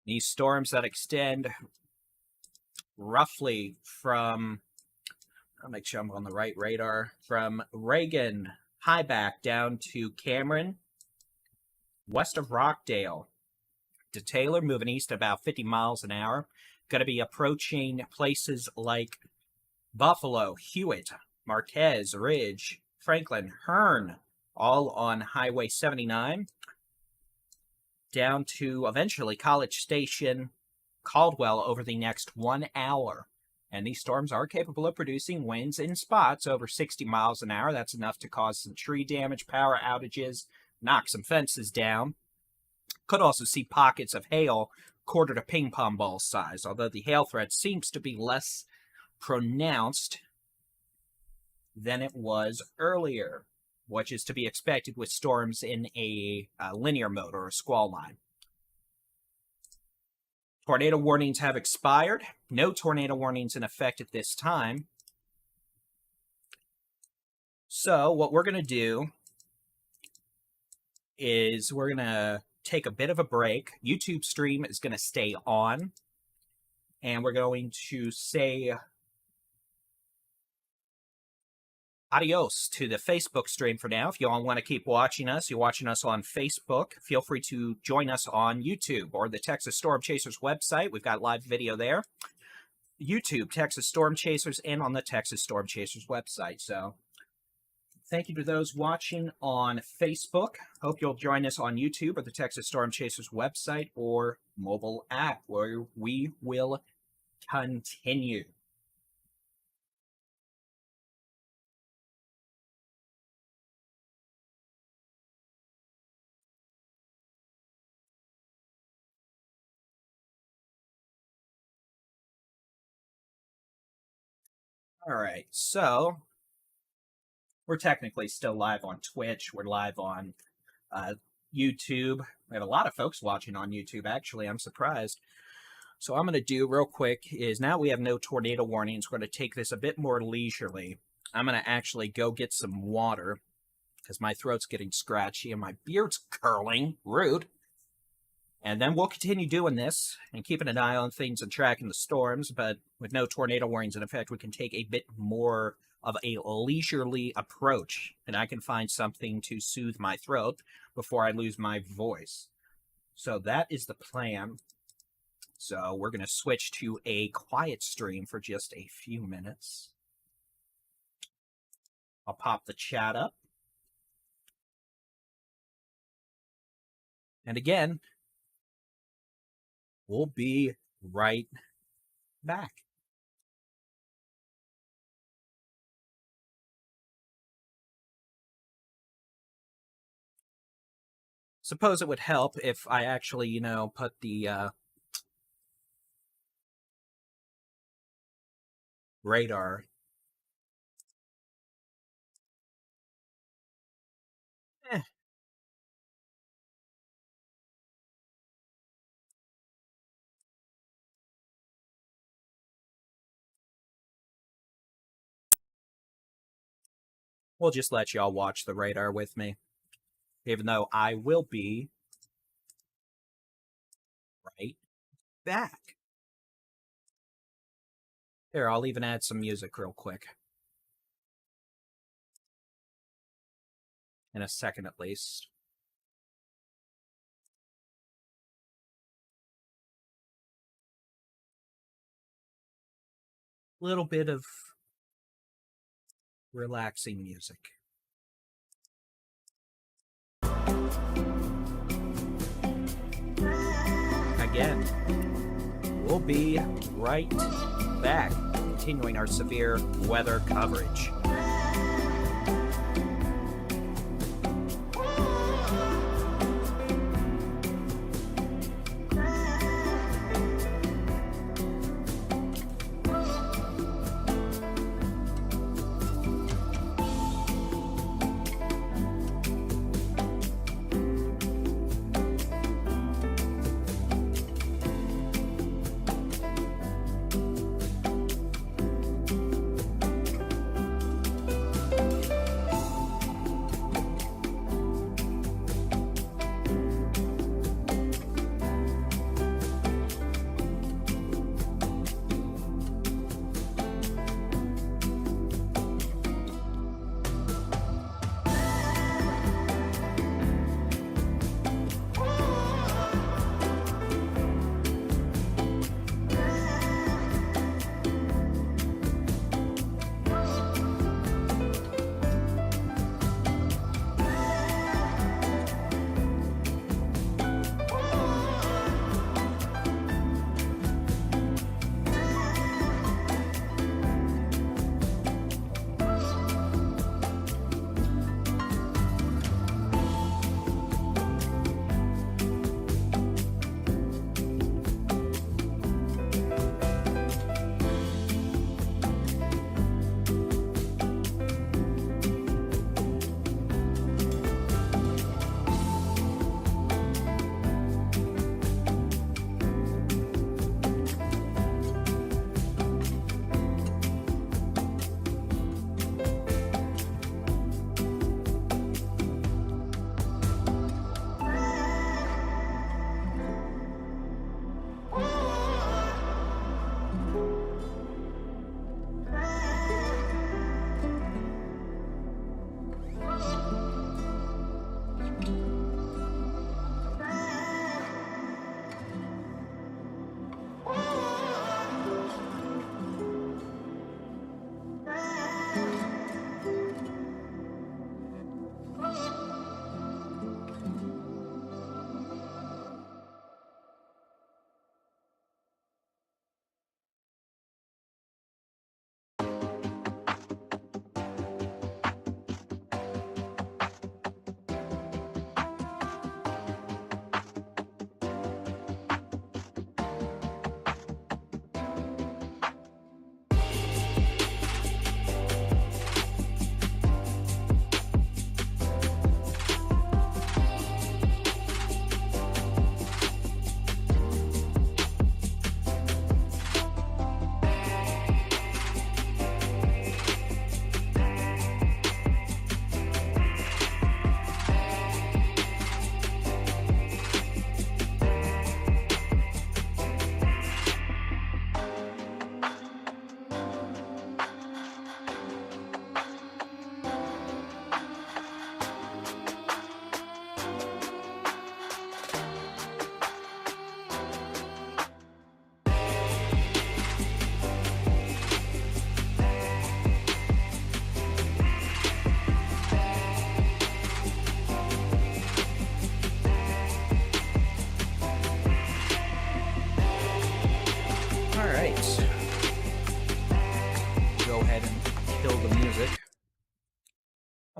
These storms that extend roughly from, I'll make sure I'm on the right radar, from Reagan, Highback down to Cameron, west of Rockdale, to Taylor, moving east about 50 miles an hour. Going to be approaching places like Buffalo, Hewitt, Marquez, Ridge, Franklin, Hearn, all on Highway 79. Down to eventually College Station, Caldwell over the next 1 hour. And these storms are capable of producing winds in spots over 60 miles an hour. That's enough to cause some tree damage, power outages, knock some fences down. Could also see pockets of hail quarter to ping pong ball size, although the hail threat seems to be less pronounced than it was earlier, which is to be expected with storms in a linear mode or a squall line. Tornado warnings have expired. No tornado warnings in effect at this time. So what we're going to do is we're going to take a bit of a break. YouTube stream is going to stay on. And we're going to say adios to the Facebook stream for now. If you all want to keep watching us, you're watching us on Facebook, feel free to join us on YouTube or the Texas Storm Chasers website. We've got live video there. YouTube, Texas Storm Chasers, and on the Texas Storm Chasers website. So thank you to those watching on Facebook. Hope you'll join us on YouTube or the Texas Storm Chasers website or mobile app, where we will continue. All right, so we're technically still live on Twitch. We're live on YouTube. We have a lot of folks watching on YouTube, actually. I'm surprised. So I'm going to do real quick is now we have no tornado warnings. We're going to take this a bit more leisurely. I'm going to actually go get some water because my throat's getting scratchy and my beard's curling. Rude. And then we'll continue doing this and keeping an eye on things and tracking the storms. But with no tornado warnings in effect, we can take a bit more of a leisurely approach. And I can find something to soothe my throat before I lose my voice. So that is the plan. So we're going to switch to a quiet stream for just a few minutes. I'll pop the chat up. And again, we'll be right back. Suppose it would help if I actually, put the radar. We'll just let y'all watch the radar with me, even though I will be right back. Here, I'll even add some music real quick. In a second, at least. Little bit of relaxing music. Again, we'll be right back, continuing our severe weather coverage.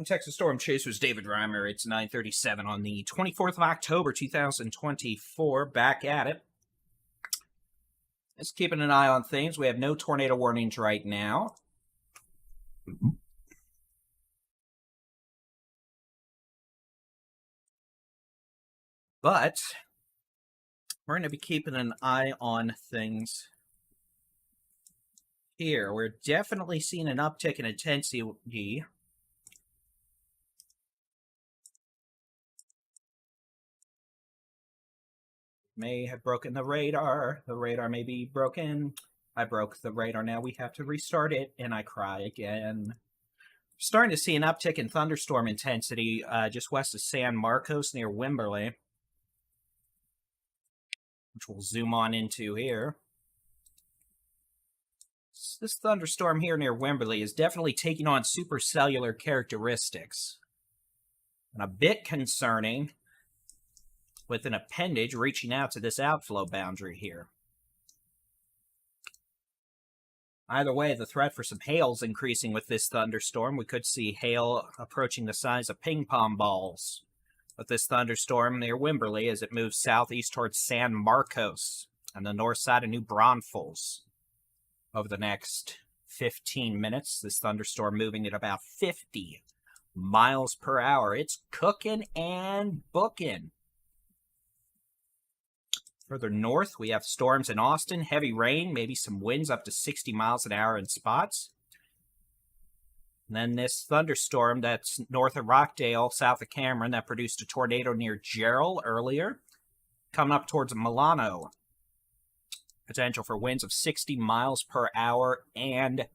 Texas Storm Chasers, David-Reimer. It's 9:37 on the 24th of October, 2024. Back at it. Just keeping an eye on things. We have no tornado warnings right now. But we're going to be keeping an eye on things here. We're definitely seeing an uptick in intensity. May have broken the radar. The radar may be broken. I broke the radar. Now we have to restart it, and I cry again. Starting to see an uptick in thunderstorm intensity just west of San Marcos near Wimberley, which we'll zoom on into here. This thunderstorm here near Wimberley is definitely taking on supercellular characteristics. And a bit concerning, with an appendage reaching out to this outflow boundary here. Either way, the threat for some hail is increasing with this thunderstorm. We could see hail approaching the size of ping pong balls with this thunderstorm near Wimberley as it moves southeast towards San Marcos on the north side of New Braunfels. Over the next 15 minutes, this thunderstorm moving at about 50 miles per hour. It's cooking and booking. Further north, we have storms in Austin, heavy rain, maybe some winds up to 60 miles an hour in spots. And then this thunderstorm that's north of Rockdale, south of Cameron, that produced a tornado near Gerald earlier, coming up towards Milano. Potential for winds of 60 miles per hour and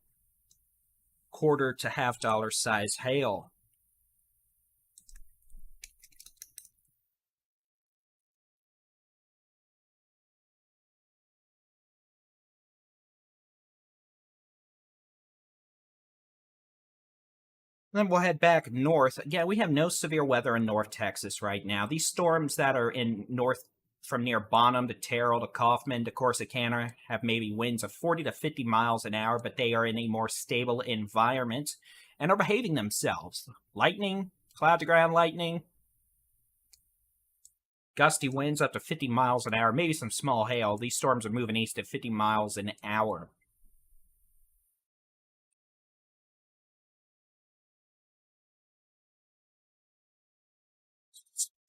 quarter to half dollar size hail. Then we'll head back north. Again, we have no severe weather in North Texas right now. These storms that are in north from near Bonham to Terrell to Kaufman to Corsicana have maybe winds of 40 to 50 miles an hour, but they are in a more stable environment and are behaving themselves. Lightning, cloud-to-ground lightning, gusty winds up to 50 miles an hour, maybe some small hail. These storms are moving east at 50 miles an hour.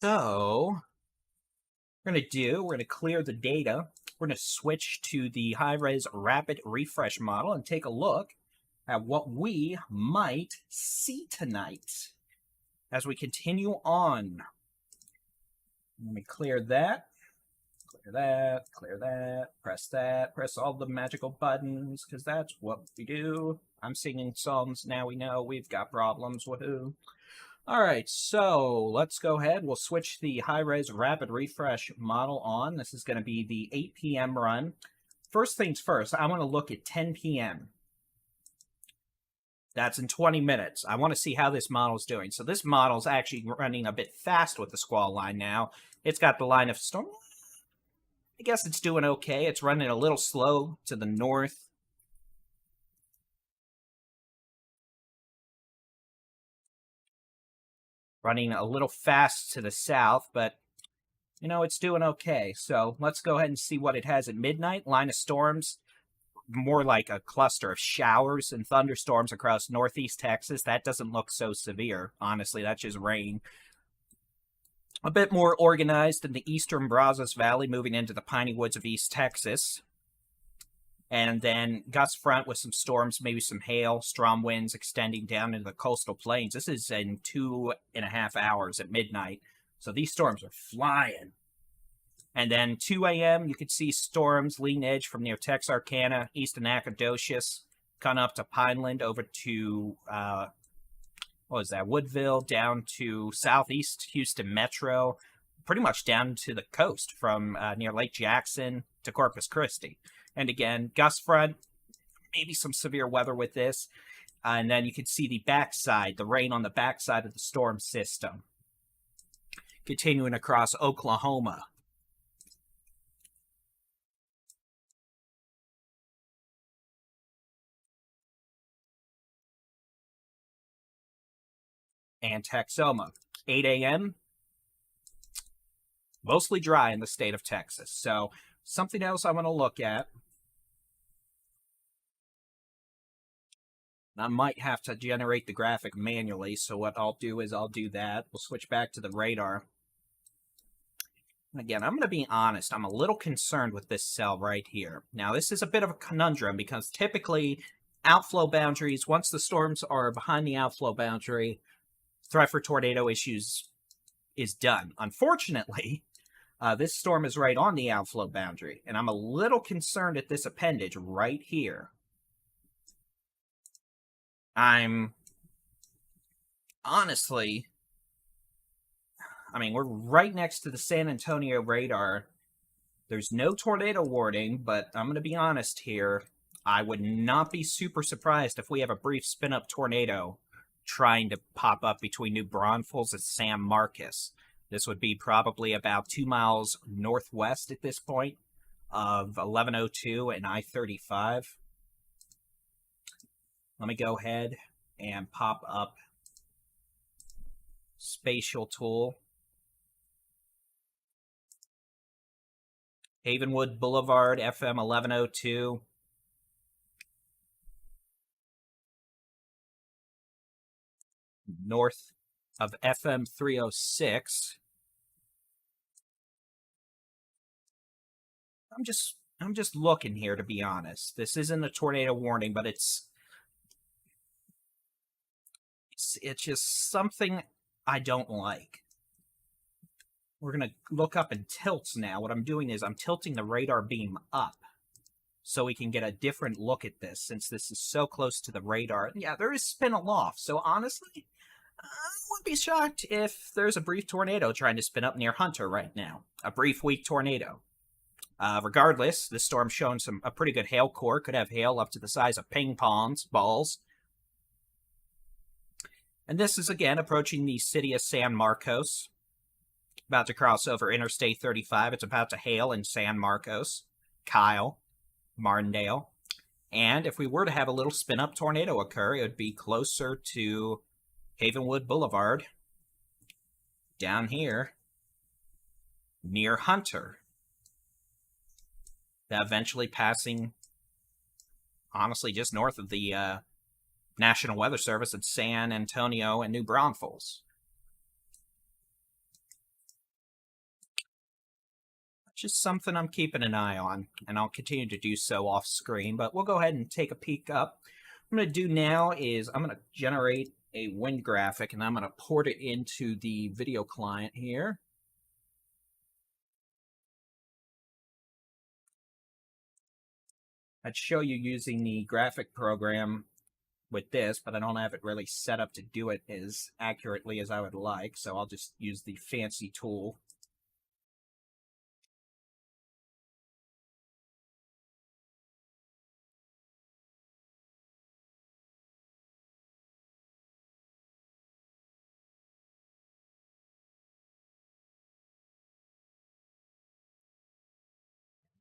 So, we're going to clear the data. We're going to switch to the high-res rapid refresh model and take a look at what we might see tonight as we continue on. Let me clear that, press all the magical buttons, because that's what we do. I'm singing songs, now we know we've got problems, woohoo. All right, so let's go ahead. We'll switch the high-res rapid refresh model on. This is going to be the 8 p.m. run. First things first, I want to look at 10 p.m. That's in 20 minutes. I want to see how this model is doing. So this model is actually running a bit fast with the squall line now. It's got the line of storm. I guess it's doing okay. It's running a little slow to the north. Running a little fast to the south, but, you know, it's doing okay. So let's go ahead and see what it has at midnight. Line of storms, more like a cluster of showers and thunderstorms across northeast Texas. That doesn't look so severe. Honestly, that's just rain. A bit more organized in the eastern Brazos Valley, moving into the piney woods of East Texas. And then gust front with some storms, maybe some hail, strong winds extending down into the coastal plains. This is in 2.5 hours at midnight. So these storms are flying. And then 2 a.m., you could see storms leading edge from near Texarkana, east of Nacogdoches, kind of up to Pineland, over to, Woodville, down to southeast Houston Metro, pretty much down to the coast from near Lake Jackson to Corpus Christi. And again, gust front, maybe some severe weather with this. And then you can see the backside, the rain on the backside of the storm system. Continuing across Oklahoma. and Texoma. 8 a.m., mostly dry in the state of Texas. So something else I want to look at. I might have to generate the graphic manually, so what I'll do is I'll do that. We'll switch back to the radar. Again, I'm going to be honest. I'm a little concerned with this cell right here. Now, this is a bit of a conundrum because typically outflow boundaries, once the storms are behind the outflow boundary, threat for tornado issues is done. Unfortunately, this storm is right on the outflow boundary, and I'm a little concerned at this appendage right here. I'm honestly, I mean, we're right next to the San Antonio radar. There's no tornado warning, but I'm going to be honest here. I would not be super surprised if we have a brief spin-up tornado trying to pop up between New Braunfels and San Marcos. This would be probably about 2 miles northwest at this point of 1102 and I-35. Let me go ahead and pop up Spatial Tool. Havenwood Boulevard, FM 1102. North of FM 306. I'm just looking here, to be honest. This isn't a tornado warning, but it's just something I don't like. We're going to look up in tilts now. What I'm doing is I'm tilting the radar beam up so we can get a different look at this, since this is so close to the radar. Yeah, there is spin aloft, so honestly, I wouldn't be shocked if there's a brief tornado trying to spin up near Hunter right now. A brief, weak tornado. Regardless, this storm's showing a pretty good hail core. Could have hail up to the size of ping pongs, balls. And this is, again, approaching the city of San Marcos. About to cross over Interstate 35. It's about to hail in San Marcos, Kyle, Martindale. And if we were to have a little spin-up tornado occur, it would be closer to Havenwood Boulevard, down here, near Hunter. That eventually passing, honestly, just north of the National Weather Service at San Antonio and New Braunfels. Just something I'm keeping an eye on, and I'll continue to do so off screen, but we'll go ahead and take a peek up. What I'm going to do now is I'm going to generate a wind graphic, and I'm going to port it into the video client here. I'd show you using the graphic program with this, but I don't have it really set up to do it as accurately as I would like, so I'll just use the fancy tool.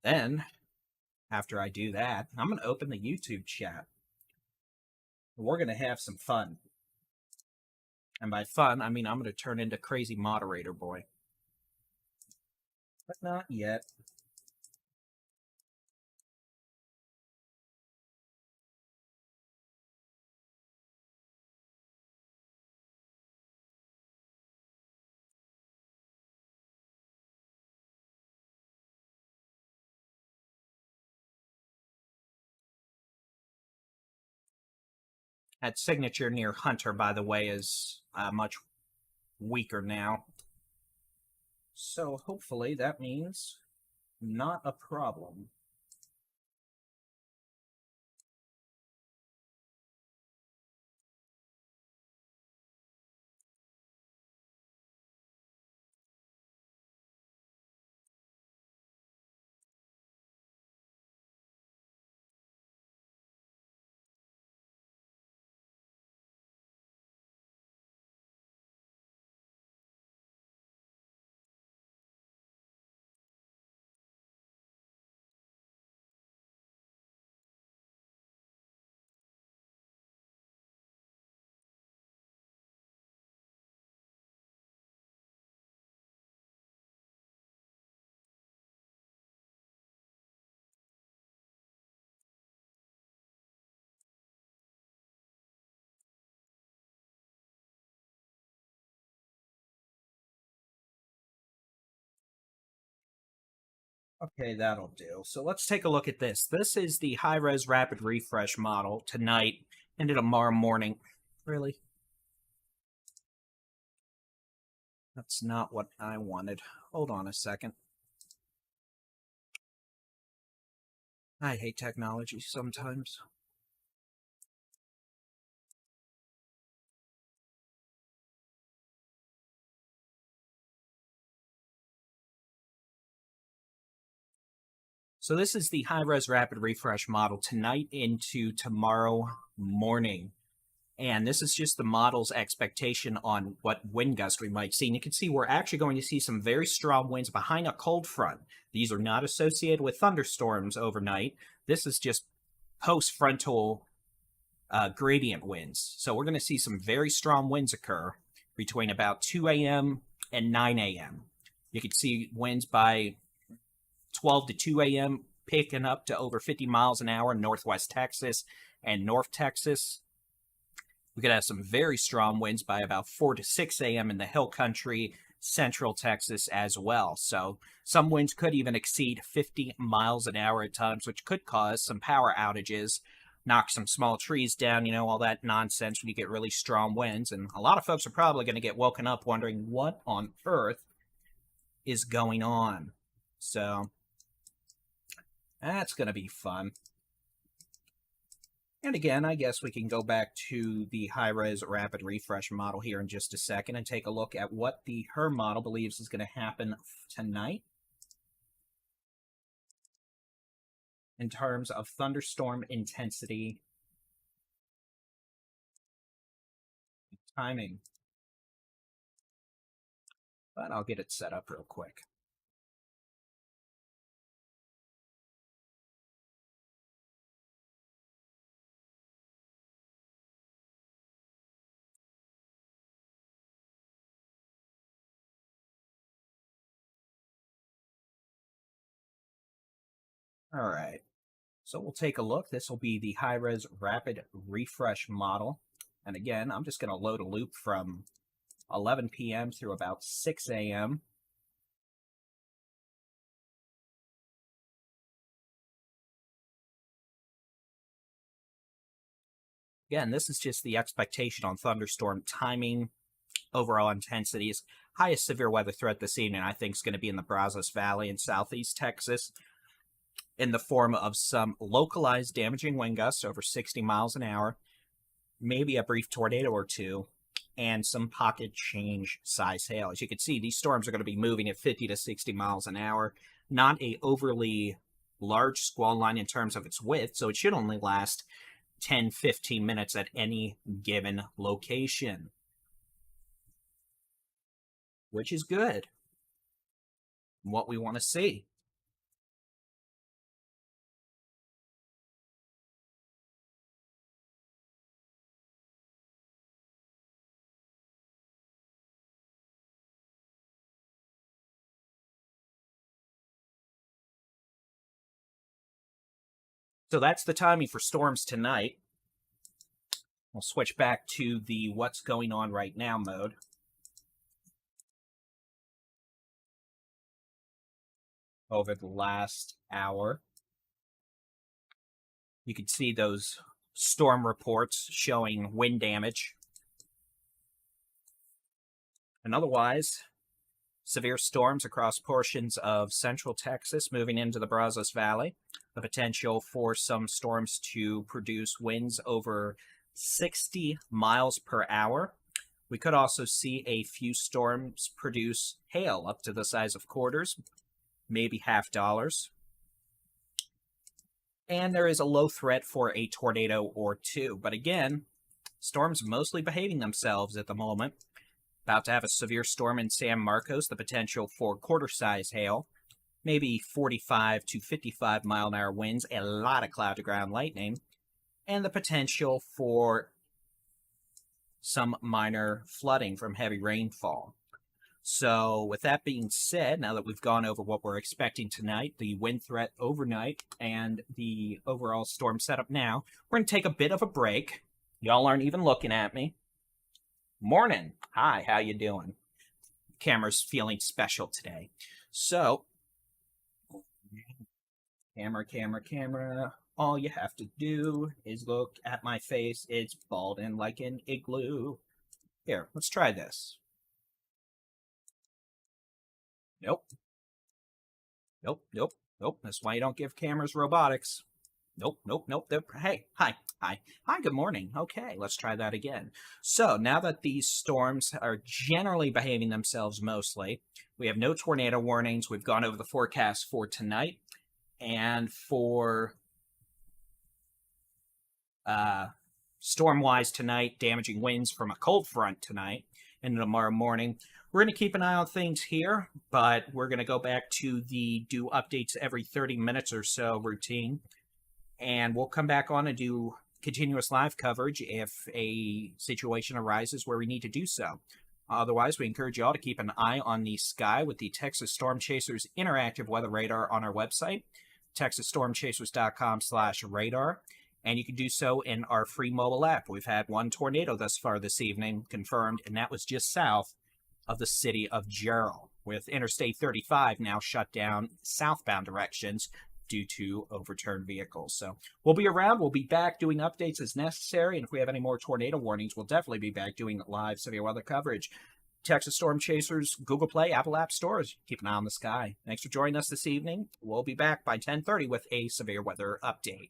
Then, after I do that, I'm going to open the YouTube chat. We're going to have some fun. And by fun, I mean I'm going to turn into crazy moderator boy. But not yet. That signature near Hunter, by the way, is much weaker now. So hopefully that means not a problem. Okay, that'll do. So let's take a look at this. This is the high-res rapid refresh model tonight into tomorrow morning. Really? That's not what I wanted. Hold on a second. I hate technology sometimes. So this is the high-res rapid refresh model tonight into tomorrow morning. And this is just the model's expectation on what wind gust we might see. And you can see we're actually going to see some very strong winds behind a cold front. These are not associated with thunderstorms overnight. This is just post-frontal gradient winds. So we're going to see some very strong winds occur between about 2 a.m. and 9 a.m. You can see winds by 12 to 2 a.m. picking up to over 50 miles an hour in northwest Texas and North Texas. We could have some very strong winds by about 4 to 6 a.m. in the hill country, central Texas as well. So some winds could even exceed 50 miles an hour at times, which could cause some power outages, knock some small trees down, all that nonsense when you get really strong winds. And a lot of folks are probably going to get woken up wondering what on earth is going on. So that's going to be fun. And again, I guess we can go back to the high-res rapid refresh model here in just a second and take a look at what her model believes is going to happen tonight in terms of thunderstorm intensity and timing. But I'll get it set up real quick. All right, so we'll take a look. This will be the high-res rapid refresh model. And again, I'm just going to load a loop from 11 p.m. through about 6 a.m. Again, this is just the expectation on thunderstorm timing, overall intensities. Highest severe weather threat this evening, I think, is going to be in the Brazos Valley in southeast Texas, in the form of some localized damaging wind gusts over 60 miles an hour, maybe a brief tornado or two, and some pocket change size hail. As you can see, these storms are going to be moving at 50 to 60 miles an hour. Not a overly large squall line in terms of its width, so it should only last 10, 15 minutes at any given location, which is good. What we want to see. So that's the timing for storms tonight. We'll switch back to the what's going on right now mode. Over the last hour, you can see those storm reports showing wind damage. And otherwise, severe storms across portions of central Texas moving into the Brazos Valley. The potential for some storms to produce winds over 60 miles per hour. We could also see a few storms produce hail up to the size of quarters, maybe $50. And there is a low threat for a tornado or two. But again, storms mostly behaving themselves at the moment. About to have a severe storm in San Marcos, the potential for quarter-size hail, maybe 45 to 55 mile an hour winds, a lot of cloud-to-ground lightning, and the potential for some minor flooding from heavy rainfall. So with that being said, now that we've gone over what we're expecting tonight, the wind threat overnight, and the overall storm setup now, we're going to take a bit of a break. Y'all aren't even looking at me. Morning. Hi, how you doing? Camera's feeling special today. So Camera, camera, camera. All you have to do is look at my face. It's balding like an igloo. Here, let's try this. Nope. Nope, nope, nope. That's why you don't give cameras robotics. Nope, nope, nope. Hey, hi, hi, hi, good morning. Okay, let's try that again. So now that these storms are generally behaving themselves mostly, we have no tornado warnings. We've gone over the forecast for tonight and for storm-wise tonight, damaging winds from a cold front tonight and tomorrow morning. We're going to keep an eye on things here, but we're going to go back to the do updates every 30 minutes or so routine. And we'll come back on and do continuous live coverage if a situation arises where we need to do so. Otherwise, we encourage you all to keep an eye on the sky with the Texas Storm Chasers interactive weather radar on our website, texasstormchasers.com/radar. And you can do so in our free mobile app. We've had one tornado thus far this evening confirmed, and that was just south of the city of Gerald, with Interstate 35 now shut down southbound directions due to overturned vehicles. So we'll be around. We'll be back doing updates as necessary. And if we have any more tornado warnings, we'll definitely be back doing live severe weather coverage. Texas Storm Chasers, Google Play, Apple App Stores. Keep an eye on the sky. Thanks for joining us this evening. We'll be back by 10:30 with a severe weather update.